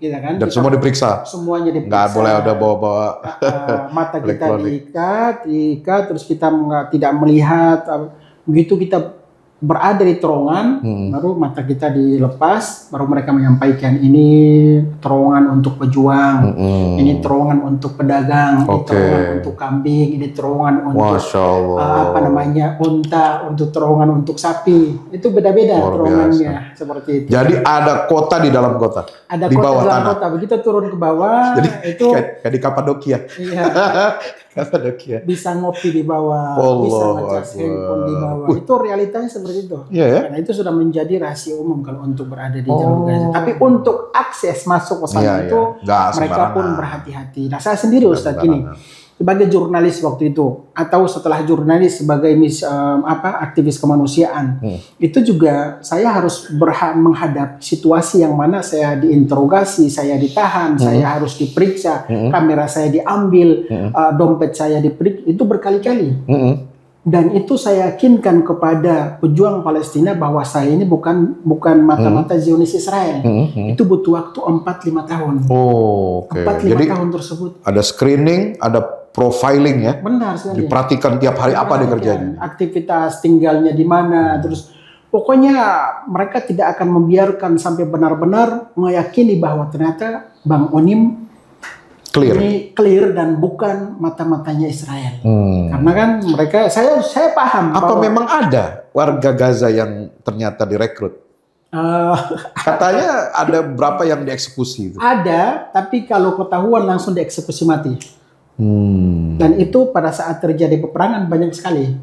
gitu kan? Dan semua diperiksa. Semuanya diperiksa. Nggak boleh ada bawa-bawa. Mata kita diikat, terus kita tidak melihat. Begitu kita berada di terowongan, baru mata kita dilepas, baru mereka menyampaikan ini terowongan untuk pejuang, ini terowongan untuk pedagang, ini terowongan untuk kambing, ini terowongan untuk unta, untuk terowongan untuk sapi. Itu beda-beda terowongannya seperti itu. Jadi ada kota di dalam kota, ada di kota bawah dalam tanah. kota. Begitu turun ke bawah, jadi itu kayak di Kapadokia. Iya. Kapadokia. Bisa ngopi di bawah, bisa ngecas handphone di bawah. Itu realitanya seperti itu. Iya, ya? Karena itu sudah menjadi rahasia umum kalau untuk berada di jalur Gaza. Tapi untuk akses masuk ke sana itu mereka pun berhati-hati. Nah, saya sendiri Ustadz ini sebagai jurnalis waktu itu, atau setelah jurnalis sebagai aktivis kemanusiaan, itu juga saya harus menghadap situasi yang mana saya diinterogasi, saya ditahan, saya harus diperiksa, kamera saya diambil, dompet saya diperiksa, itu berkali-kali. Dan itu saya yakinkan kepada pejuang Palestina bahwa saya ini bukan mata-mata Zionis Israel. Itu butuh waktu 4-5 tahun. 4-5 tahun tersebut. Ada screening, ada profiling ya. Benar sekali. Diperhatikan tiap hari apa yang kerjanya. Aktivitas tinggalnya di mana, terus pokoknya mereka tidak akan membiarkan sampai benar-benar meyakini bahwa ternyata Bang Onim ini clear dan bukan mata-matanya Israel. Karena kan mereka, saya paham. Apa memang ada warga Gaza yang ternyata direkrut? Katanya ada berapa yang dieksekusi? Ada, tapi kalau ketahuan langsung dieksekusi mati. Dan itu pada saat terjadi peperangan banyak sekali.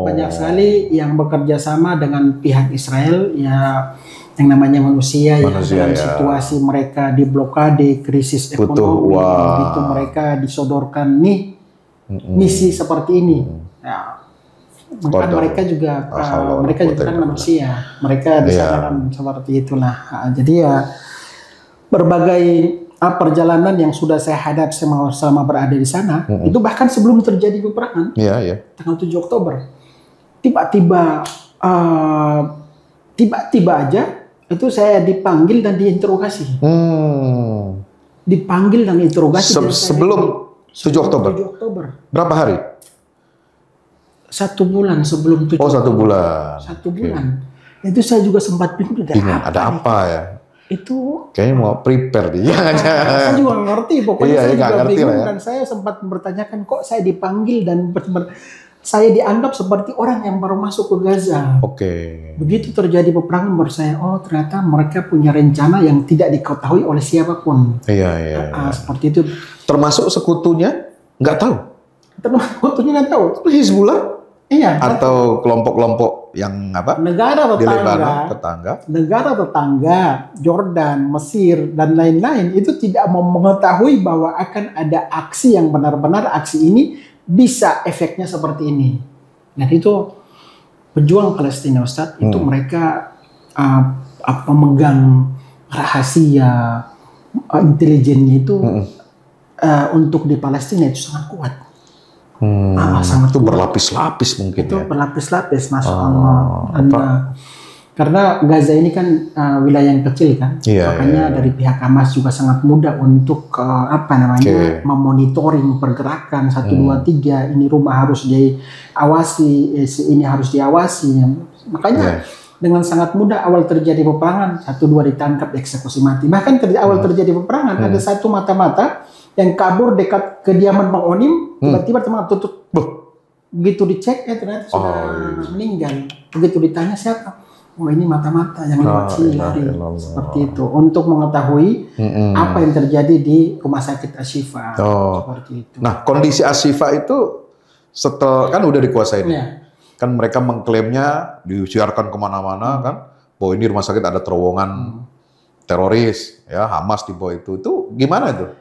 Banyak sekali yang bekerja sama dengan pihak Israel, ya yang namanya manusia ya, dalam situasi mereka diblokade, krisis ekonomi, begitu mereka disodorkan nih misi seperti ini. Ya, maka mereka juga kan manusia, mereka disadarkan seperti itulah. Jadi ya berbagai perjalanan yang sudah saya hadap selama berada di sana, itu bahkan sebelum terjadi peperangan, tanggal 7 Oktober, tiba-tiba aja itu saya dipanggil dan diinterogasi. Dipanggil dan diinterogasi. Sebelum 7 Oktober? 7 Oktober. Berapa hari? 1 bulan sebelum 7 Oktober. 1 bulan. 1 bulan. Itu saya juga sempat bingung. Ada apa ya? Itu kayaknya mau prepare dia. Saya juga ngerti. Pokoknya saya juga bingung. Dan saya sempat bertanyakan kok saya dipanggil dan saya dianggap seperti orang yang baru masuk ke Gaza. Begitu terjadi peperangan baru saya, ternyata mereka punya rencana yang tidak diketahui oleh siapapun. Seperti itu. Termasuk sekutunya nggak tahu. Sekutunya nggak tahu. Itu Hizbullah. Iya. Atau kelompok-kelompok yang apa? Negara tetangga, Jordan, Mesir dan lain-lain itu tidak mau mengetahui bahwa akan ada aksi yang benar-benar aksi ini bisa efeknya seperti ini. Dan itu pejuang Palestina Ustadz, itu mereka memegang rahasia intelijennya itu untuk di Palestina itu sangat kuat. Sangat itu berlapis-lapis mungkin. Itu berlapis-lapis, Masya Allah. Karena Gaza ini kan wilayah yang kecil kan, makanya dari pihak Hamas juga sangat mudah untuk memonitoring pergerakan 1, 2, 3. Ini rumah harus diawasi, ini harus diawasi. Makanya dengan sangat mudah awal terjadi peperangan 1, 2 ditangkap, eksekusi mati. Bahkan awal terjadi peperangan ada satu mata-mata yang kabur dekat kediaman Bang Onim, tiba-tiba teman tutup. Begitu dicek ternyata sudah meninggal. Begitu ditanya siapa? Ini mata-mata yang lewat sini seperti itu untuk mengetahui apa yang terjadi di rumah sakit Ashifa. Seperti itu. Nah, kondisi Ashifa itu setelah kan udah dikuasain, kan mereka mengklaimnya disiarkan kemana-mana kan, bahwa ini rumah sakit ada terowongan teroris, ya Hamas di bawah itu gimana itu?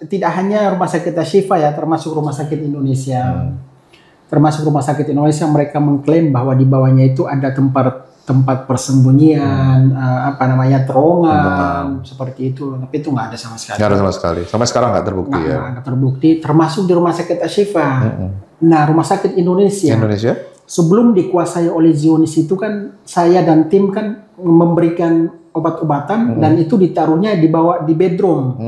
Tidak hanya rumah sakit Ashifa ya, termasuk rumah sakit Indonesia. Termasuk rumah sakit Indonesia mereka mengklaim bahwa di bawahnya itu ada tempat persembunyian, terowongan seperti itu, tapi itu nggak ada sama sekali. Nggak ada sama sekali, sampai sekarang nggak terbukti nggak terbukti, termasuk di rumah sakit Ashifa. Nah, rumah sakit Indonesia sebelum dikuasai oleh Zionis itu kan saya dan tim kan memberikan obat-obatan dan itu ditaruhnya dibawa di bedroom.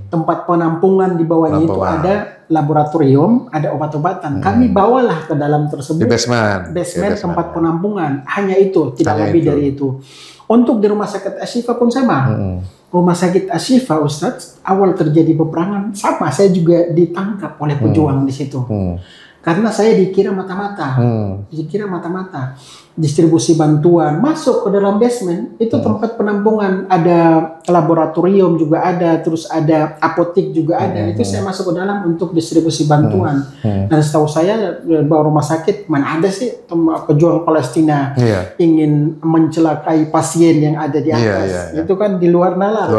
Tempat penampungan di bawahnya itu ada laboratorium, ada obat-obatan. Kami bawalah ke dalam tersebut. Di basement. Tempat penampungan. Hanya itu, tidak lebih dari itu. Untuk di rumah sakit Ashifa pun sama. Rumah sakit Ashifa, Ustadz, awal terjadi peperangan sama. Saya juga ditangkap oleh pejuang di situ. Karena saya dikira mata-mata. Dikira mata-mata. Distribusi bantuan masuk ke dalam basement itu tempat penampungan, ada laboratorium juga ada, terus ada apotek juga ada. Itu saya masuk ke dalam untuk distribusi bantuan. Dan setahu saya bahwa rumah sakit mana ada sih pejuang Palestina ingin mencelakai pasien yang ada di atas. Itu kan di luar nalar.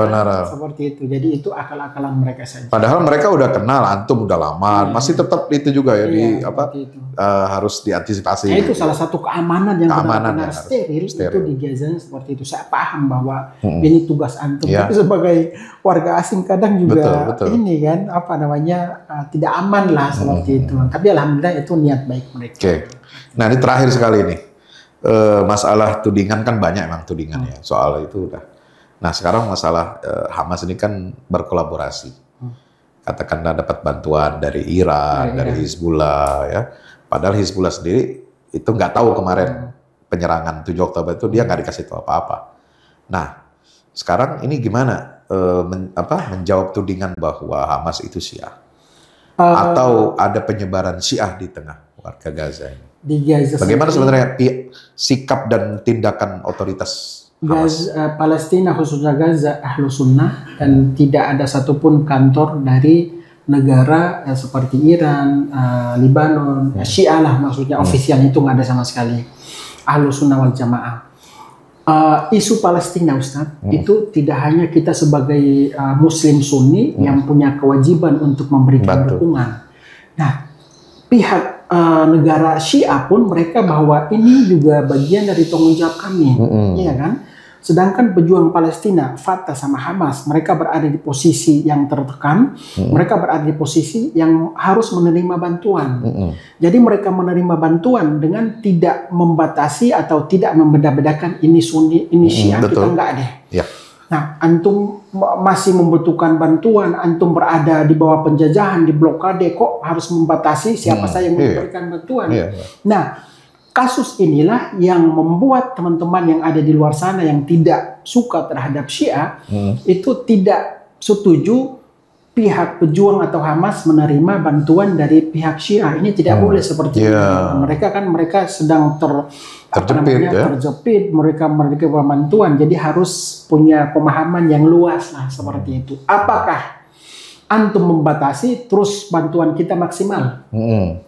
Seperti itu. Jadi itu akal-akalan mereka saja. Padahal mereka udah kenal antum udah lama, masih tetap itu juga ya harus diantisipasi. Nah, itu salah satu keamanan yang benar-benar steril itu di Gaza seperti itu. Saya paham bahwa ini tugas antum, tapi sebagai warga asing kadang juga ini kan tidak aman lah seperti itu. Tapi alhamdulillah itu niat baik mereka. Nah ini terakhir sekali nih, masalah tudingan kan banyak emang tudingan ya soal itu udah. Nah sekarang masalah Hamas ini kan berkolaborasi. Katakanlah dapat bantuan dari Iran, dari Hizbullah ya. Padahal Hizbullah sendiri itu nggak tahu kemarin penyerangan 7 Oktober itu dia nggak dikasih tahu apa-apa. Nah, sekarang ini gimana menjawab tudingan bahwa Hamas itu Syiah? Atau ada penyebaran Syiah di tengah warga Gaza ini? Di Gaza bagaimana sebenarnya sikap dan tindakan otoritas Hamas? Palestina khususnya Gaza Ahlu Sunnah dan tidak ada satupun kantor dari negara seperti Iran, Libanon, Syiah lah maksudnya ofisial itu nggak ada sama sekali. Ahlu Sunnah wal Jamaah. Isu Palestina, Ustadz, itu tidak hanya kita sebagai Muslim Sunni yang punya kewajiban untuk memberikan dukungan. Nah, pihak negara Syiah pun mereka bahwa ini juga bagian dari tanggung jawab kami, ya kan? Sedangkan pejuang Palestina, Fatah sama Hamas, mereka berada di posisi yang tertekan, mereka berada di posisi yang harus menerima bantuan. Jadi mereka menerima bantuan dengan tidak membatasi atau tidak membeda-bedakan ini Sunni, ini Syiah, kita enggak deh. Nah, antum masih membutuhkan bantuan, antum berada di bawah penjajahan, di blokade, kok harus membatasi siapa saja yang memberikan bantuan. Nah, kasus inilah yang membuat teman-teman yang ada di luar sana yang tidak suka terhadap Syiah itu tidak setuju pihak pejuang atau Hamas menerima bantuan dari pihak Syiah. Ini tidak boleh seperti itu. Mereka sedang terjepit, mereka bantuan, jadi harus punya pemahaman yang luas lah seperti itu. Apakah antum membatasi terus bantuan kita maksimal?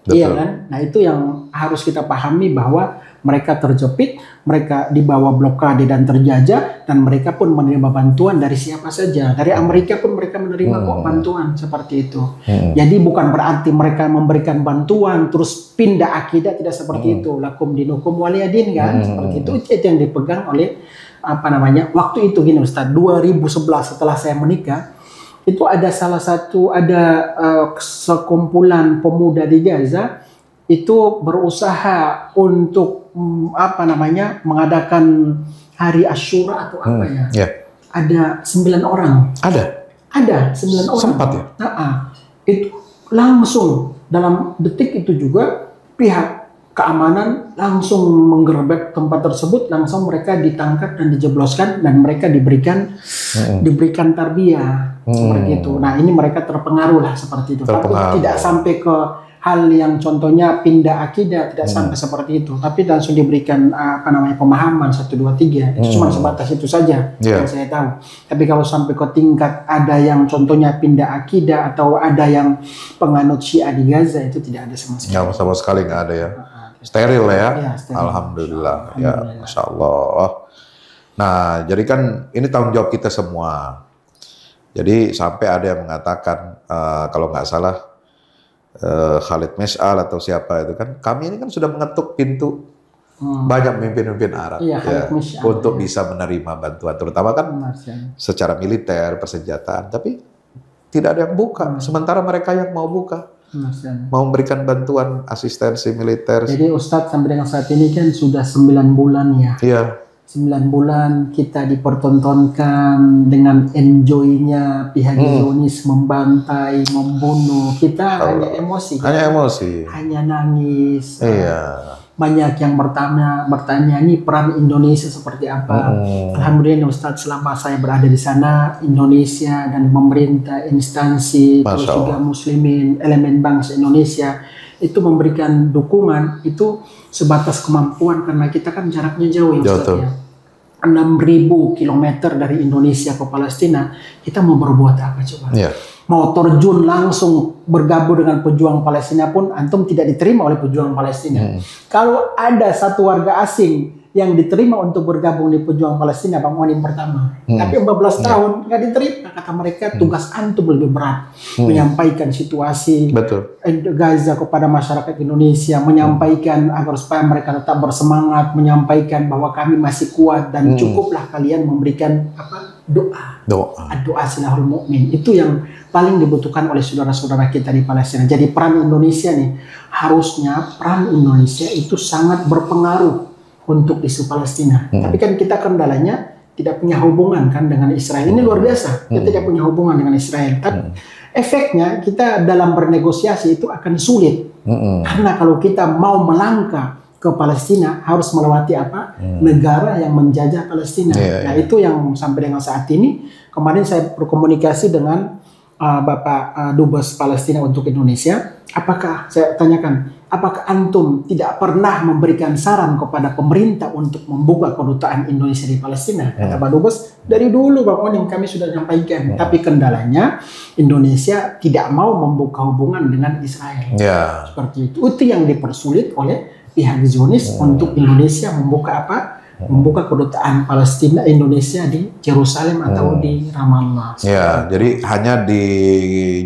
Iya kan? Nah itu yang harus kita pahami bahwa mereka terjepit, mereka di bawah blokade dan terjajah, dan mereka pun menerima bantuan dari siapa saja. Dari Amerika pun mereka menerima kok bantuan seperti itu. Jadi bukan berarti mereka memberikan bantuan terus pindah akidah, tidak seperti itu. Lakum dinukum waliyadin kan, seperti itu. Itu yang dipegang oleh waktu itu gini Ustaz, 2011 setelah saya menikah. Itu ada sekumpulan pemuda di Gaza itu berusaha untuk mengadakan hari Asyura atau ada 9 orang. Ada 9 orang. Sempat ya? Itu langsung dalam detik itu juga pihak keamanan langsung menggerebek tempat tersebut, langsung mereka ditangkap dan dijebloskan dan mereka diberikan tarbiyah seperti itu. Nah ini mereka terpengaruh lah seperti itu. Tapi tidak sampai ke hal yang contohnya pindah akidah, tidak sampai seperti itu. Tapi langsung diberikan pemahaman 1, 2, 3. Itu cuma sebatas itu saja yang saya tahu. Tapi kalau sampai ke tingkat ada yang contohnya pindah akidah atau ada yang penganut Syiah di Gaza, itu tidak ada sama sekali. Ya, sama sekali nggak ada ya. Steril ya, steril. Alhamdulillah. Ya, Masya Allah. Nah, jadi kan ini tanggung jawab kita semua. Jadi sampai ada yang mengatakan, kalau nggak salah, Khalid Mes'al atau siapa itu kan, kami ini kan sudah mengetuk pintu banyak pemimpin-pemimpin Arab untuk bisa menerima bantuan, terutama kan secara militer, persenjataan, tapi tidak ada yang buka. Sementara mereka yang mau buka. Mau memberikan bantuan asistensi militer. Jadi Ustadz sampai dengan saat ini kan sudah 9 bulan ya. 9 bulan kita dipertontonkan dengan enjoy-nya pihak Zionis membantai, membunuh. Kita hanya emosi. Hanya emosi. Hanya nangis. Iya. Banyak yang bertanya ini peran Indonesia seperti apa. Alhamdulillah Ustadz, selama saya berada di sana, Indonesia dan pemerintah, instansi, terus juga muslimin, elemen bangsa Indonesia itu memberikan dukungan itu sebatas kemampuan, karena kita kan jaraknya jauh ya Ustaz ya. 6.000 kilometer dari Indonesia ke Palestina, kita mau berbuat apa coba? Yeah. Mau terjun langsung bergabung dengan pejuang Palestina pun antum tidak diterima oleh pejuang Palestina. Kalau ada satu warga asing yang diterima untuk bergabung di pejuang Palestina, Bang Onim pertama. Tapi 14 tahun nggak diterima, kata mereka tugas antum lebih berat. Menyampaikan situasi Gaza kepada masyarakat Indonesia, menyampaikan agar supaya mereka tetap bersemangat, menyampaikan bahwa kami masih kuat dan cukuplah kalian memberikan doa silahul mukmin. Itu yang paling dibutuhkan oleh saudara-saudara kita di Palestina. Jadi peran Indonesia nih, harusnya peran Indonesia itu sangat berpengaruh untuk isu Palestina. Tapi kan kita kendalanya tidak punya hubungan kan dengan Israel. Ini luar biasa. Kita tidak punya hubungan dengan Israel. Tapi efeknya kita dalam bernegosiasi itu akan sulit. Karena kalau kita mau melangkah ke Palestina harus melewati apa? Negara yang menjajah Palestina. Nah, itu yang sampai dengan saat ini. Kemarin saya berkomunikasi dengan Bapak Dubes Palestina untuk Indonesia. Apakah saya tanyakan, apakah antum tidak pernah memberikan saran kepada pemerintah untuk membuka kedutaan Indonesia di Palestina? Kata Pak Dubes, dari dulu Bang Onim kami sudah menyampaikan. Tapi kendalanya Indonesia tidak mau membuka hubungan dengan Israel. Seperti itu. Itu yang dipersulit oleh pihak Zionis untuk Indonesia membuka apa? Membuka kedutaan Palestina Indonesia di Yerusalem atau di Ramallah. Ya, jadi hanya di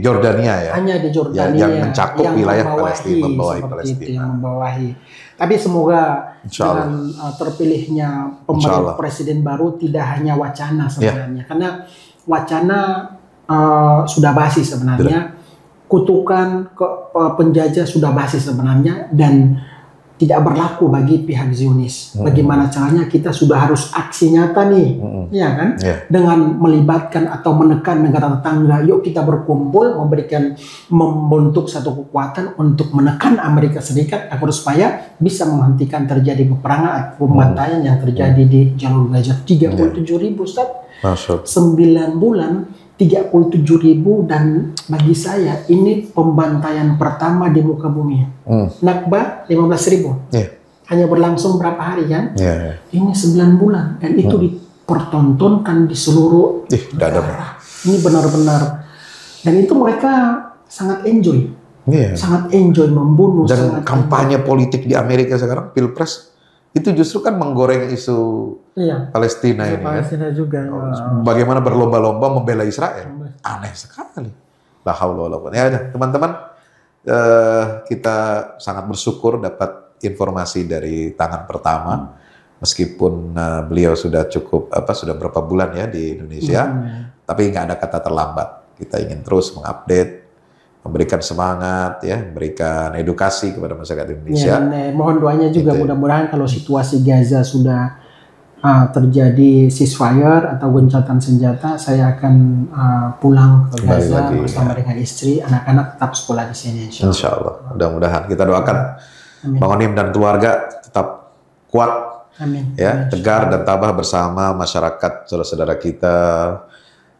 Jordania ya. Hanya di Jordania yang mencakup yang wilayah Palestina, membawahi Palestina. Itu, yang membawahi. Tapi semoga dengan terpilihnya presiden baru tidak hanya wacana sebenarnya, karena wacana sudah basi sebenarnya. Kutukan ke penjajah sudah basi sebenarnya dan tidak berlaku bagi pihak Zionis. Bagaimana caranya kita sudah harus aksi nyata nih, ya kan? Dengan melibatkan atau menekan negara tetangga. Yuk kita berkumpul, membentuk satu kekuatan untuk menekan Amerika Serikat agar supaya bisa menghentikan terjadi peperangan, pembantaian yang terjadi di jalur Gaza. 37.000 Ustaz, 9 bulan. 37.000 dan bagi saya ini pembantaian pertama di muka bumi. Nakba 15.000. Hanya berlangsung berapa hari kan? Ini 9 bulan dan itu dipertontonkan di seluruh negara. Ini benar-benar, dan itu mereka sangat enjoy. Sangat enjoy membunuh. Dan kampanye politik di Amerika sekarang, Pilpres, itu justru kan menggoreng isu Palestina ini Palestina kan? Juga. Bagaimana berlomba-lomba membela Israel. Aneh sekali. La haula wala quwwata. Ya, teman-teman, kita sangat bersyukur dapat informasi dari tangan pertama. Meskipun beliau sudah sudah berapa bulan ya di Indonesia, tapi nggak ada kata terlambat. Kita ingin terus mengupdate, memberikan semangat, ya, memberikan edukasi kepada masyarakat Indonesia. Mohon doanya juga mudah-mudahan kalau situasi Gaza sudah terjadi ceasefire atau gencatan senjata, saya akan pulang ke Gaza bersama dengan istri, anak-anak tetap sekolah di sini. Insya Allah. Mudah-mudahan kita doakan Bang Onim dan keluarga tetap kuat, ya, tegar dan tabah bersama masyarakat, saudara-saudara kita,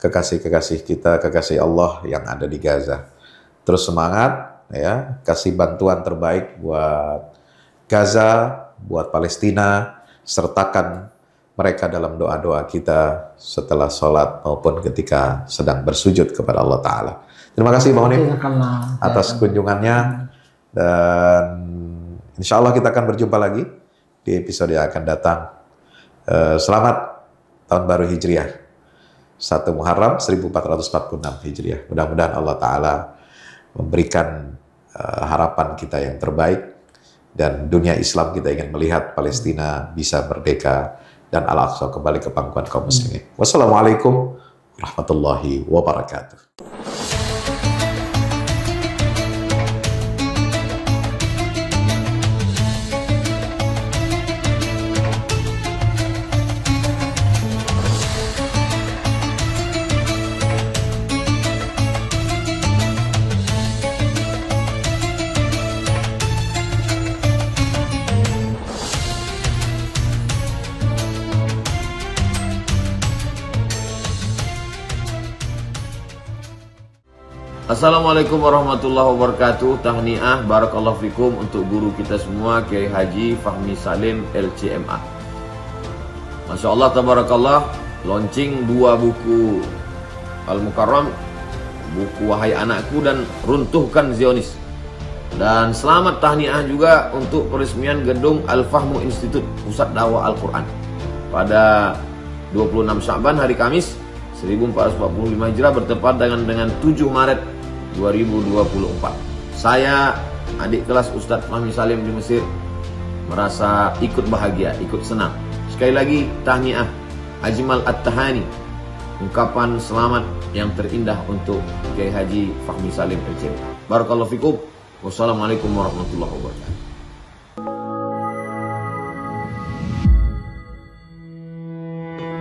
kekasih-kekasih kita, kekasih Allah yang ada di Gaza. Terus semangat, ya, kasih bantuan terbaik buat Gaza, buat Palestina, sertakan mereka dalam doa-doa kita setelah sholat maupun ketika sedang bersujud kepada Allah Ta'ala. Terima kasih Bang Onim atas kunjungannya, dan insya Allah kita akan berjumpa lagi di episode yang akan datang. Selamat Tahun Baru Hijriah 1 Muharram 1446 Hijriah. Mudah-mudahan Allah Ta'ala memberikan harapan kita yang terbaik, dan dunia Islam kita ingin melihat Palestina bisa merdeka dan Al-Aqsa kembali ke pangkuan kaum muslimin. Wassalamualaikum warahmatullahi wabarakatuh. Assalamualaikum warahmatullahi wabarakatuh. Tahniah barakallahu fikum untuk guru kita semua, Kiai Haji Fahmi Salim LCMA. Masya Allah tabarakallah, launching 2 buku Al-Mukarram, buku Wahai Anakku dan Runtuhkan Zionis. Dan selamat tahniah juga untuk peresmian gedung Al-Fahmu Institute Pusat Dakwah Al-Quran pada 26 Sya'ban hari Kamis 1445 Hijrah bertepatan dengan 7 Maret 2024. Saya, adik kelas Ustadz Fahmi Salim di Mesir, merasa ikut bahagia, ikut senang. Sekali lagi tahniah, ajmal at-tahani, ungkapan selamat yang terindah untuk Kiai Haji Fahmi Salim LCMA. Barakallahu fikum. Wassalamualaikum warahmatullahi wabarakatuh.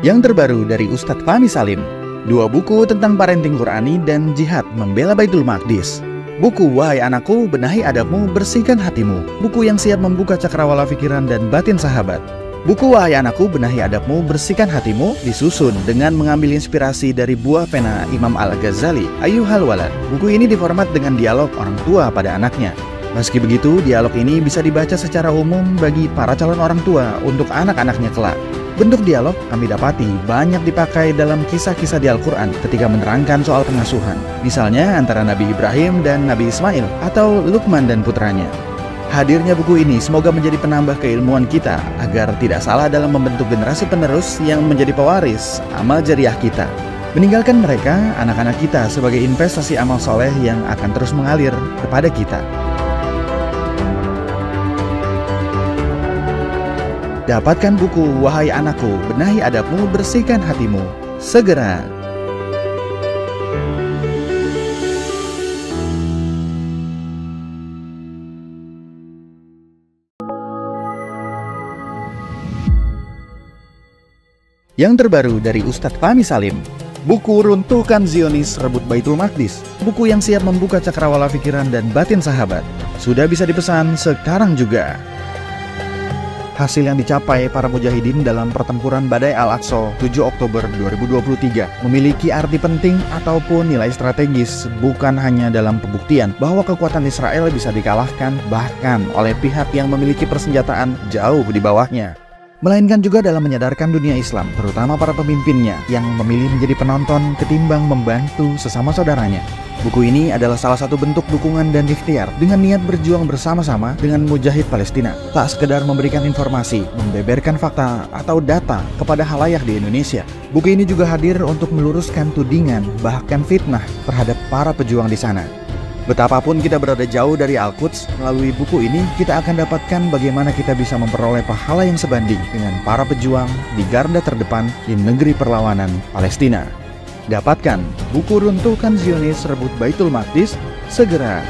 Yang terbaru dari Ustadz Fahmi Salim, 2 buku tentang parenting Qurani dan jihad membela Baitul Maqdis. Buku Wahai Anakku, Benahi Adabmu, Bersihkan Hatimu, buku yang siap membuka cakrawala pikiran dan batin sahabat. Buku Wahai Anakku, Benahi Adabmu, Bersihkan Hatimu disusun dengan mengambil inspirasi dari buah pena Imam Al-Ghazali, Ayyuhal Walad. Buku ini diformat dengan dialog orang tua pada anaknya. Meski begitu, dialog ini bisa dibaca secara umum bagi para calon orang tua untuk anak-anaknya kelak. Bentuk dialog kami dapati banyak dipakai dalam kisah-kisah di Al-Quran ketika menerangkan soal pengasuhan. Misalnya antara Nabi Ibrahim dan Nabi Ismail atau Luqman dan putranya. Hadirnya buku ini semoga menjadi penambah keilmuan kita agar tidak salah dalam membentuk generasi penerus yang menjadi pewaris amal jariah kita. Meninggalkan mereka, anak-anak kita, sebagai investasi amal soleh yang akan terus mengalir kepada kita. Dapatkan buku Wahai Anakku, Benahi Adabmu, Bersihkan Hatimu segera. Yang terbaru dari Ustadz Fahmi Salim, buku Runtuhkan Zionis, Rebut Baitul Maqdis, buku yang siap membuka cakrawala pikiran dan batin sahabat. Sudah bisa dipesan sekarang juga. Hasil yang dicapai para mujahidin dalam pertempuran Badai Al-Aqsa 7 Oktober 2023 memiliki arti penting ataupun nilai strategis, bukan hanya dalam pembuktian bahwa kekuatan Israel bisa dikalahkan bahkan oleh pihak yang memiliki persenjataan jauh di bawahnya, melainkan juga dalam menyadarkan dunia Islam, terutama para pemimpinnya yang memilih menjadi penonton ketimbang membantu sesama saudaranya. Buku ini adalah salah satu bentuk dukungan dan ikhtiar dengan niat berjuang bersama-sama dengan mujahid Palestina. Tak sekedar memberikan informasi, membeberkan fakta atau data kepada halayak di Indonesia. Buku ini juga hadir untuk meluruskan tudingan bahkan fitnah terhadap para pejuang di sana. Betapapun kita berada jauh dari Al-Quds, melalui buku ini kita akan dapatkan bagaimana kita bisa memperoleh pahala yang sebanding dengan para pejuang di garda terdepan di negeri perlawanan Palestina. Dapatkan buku Runtuhkan Zionis, Rebut Baitul Maqdis segera.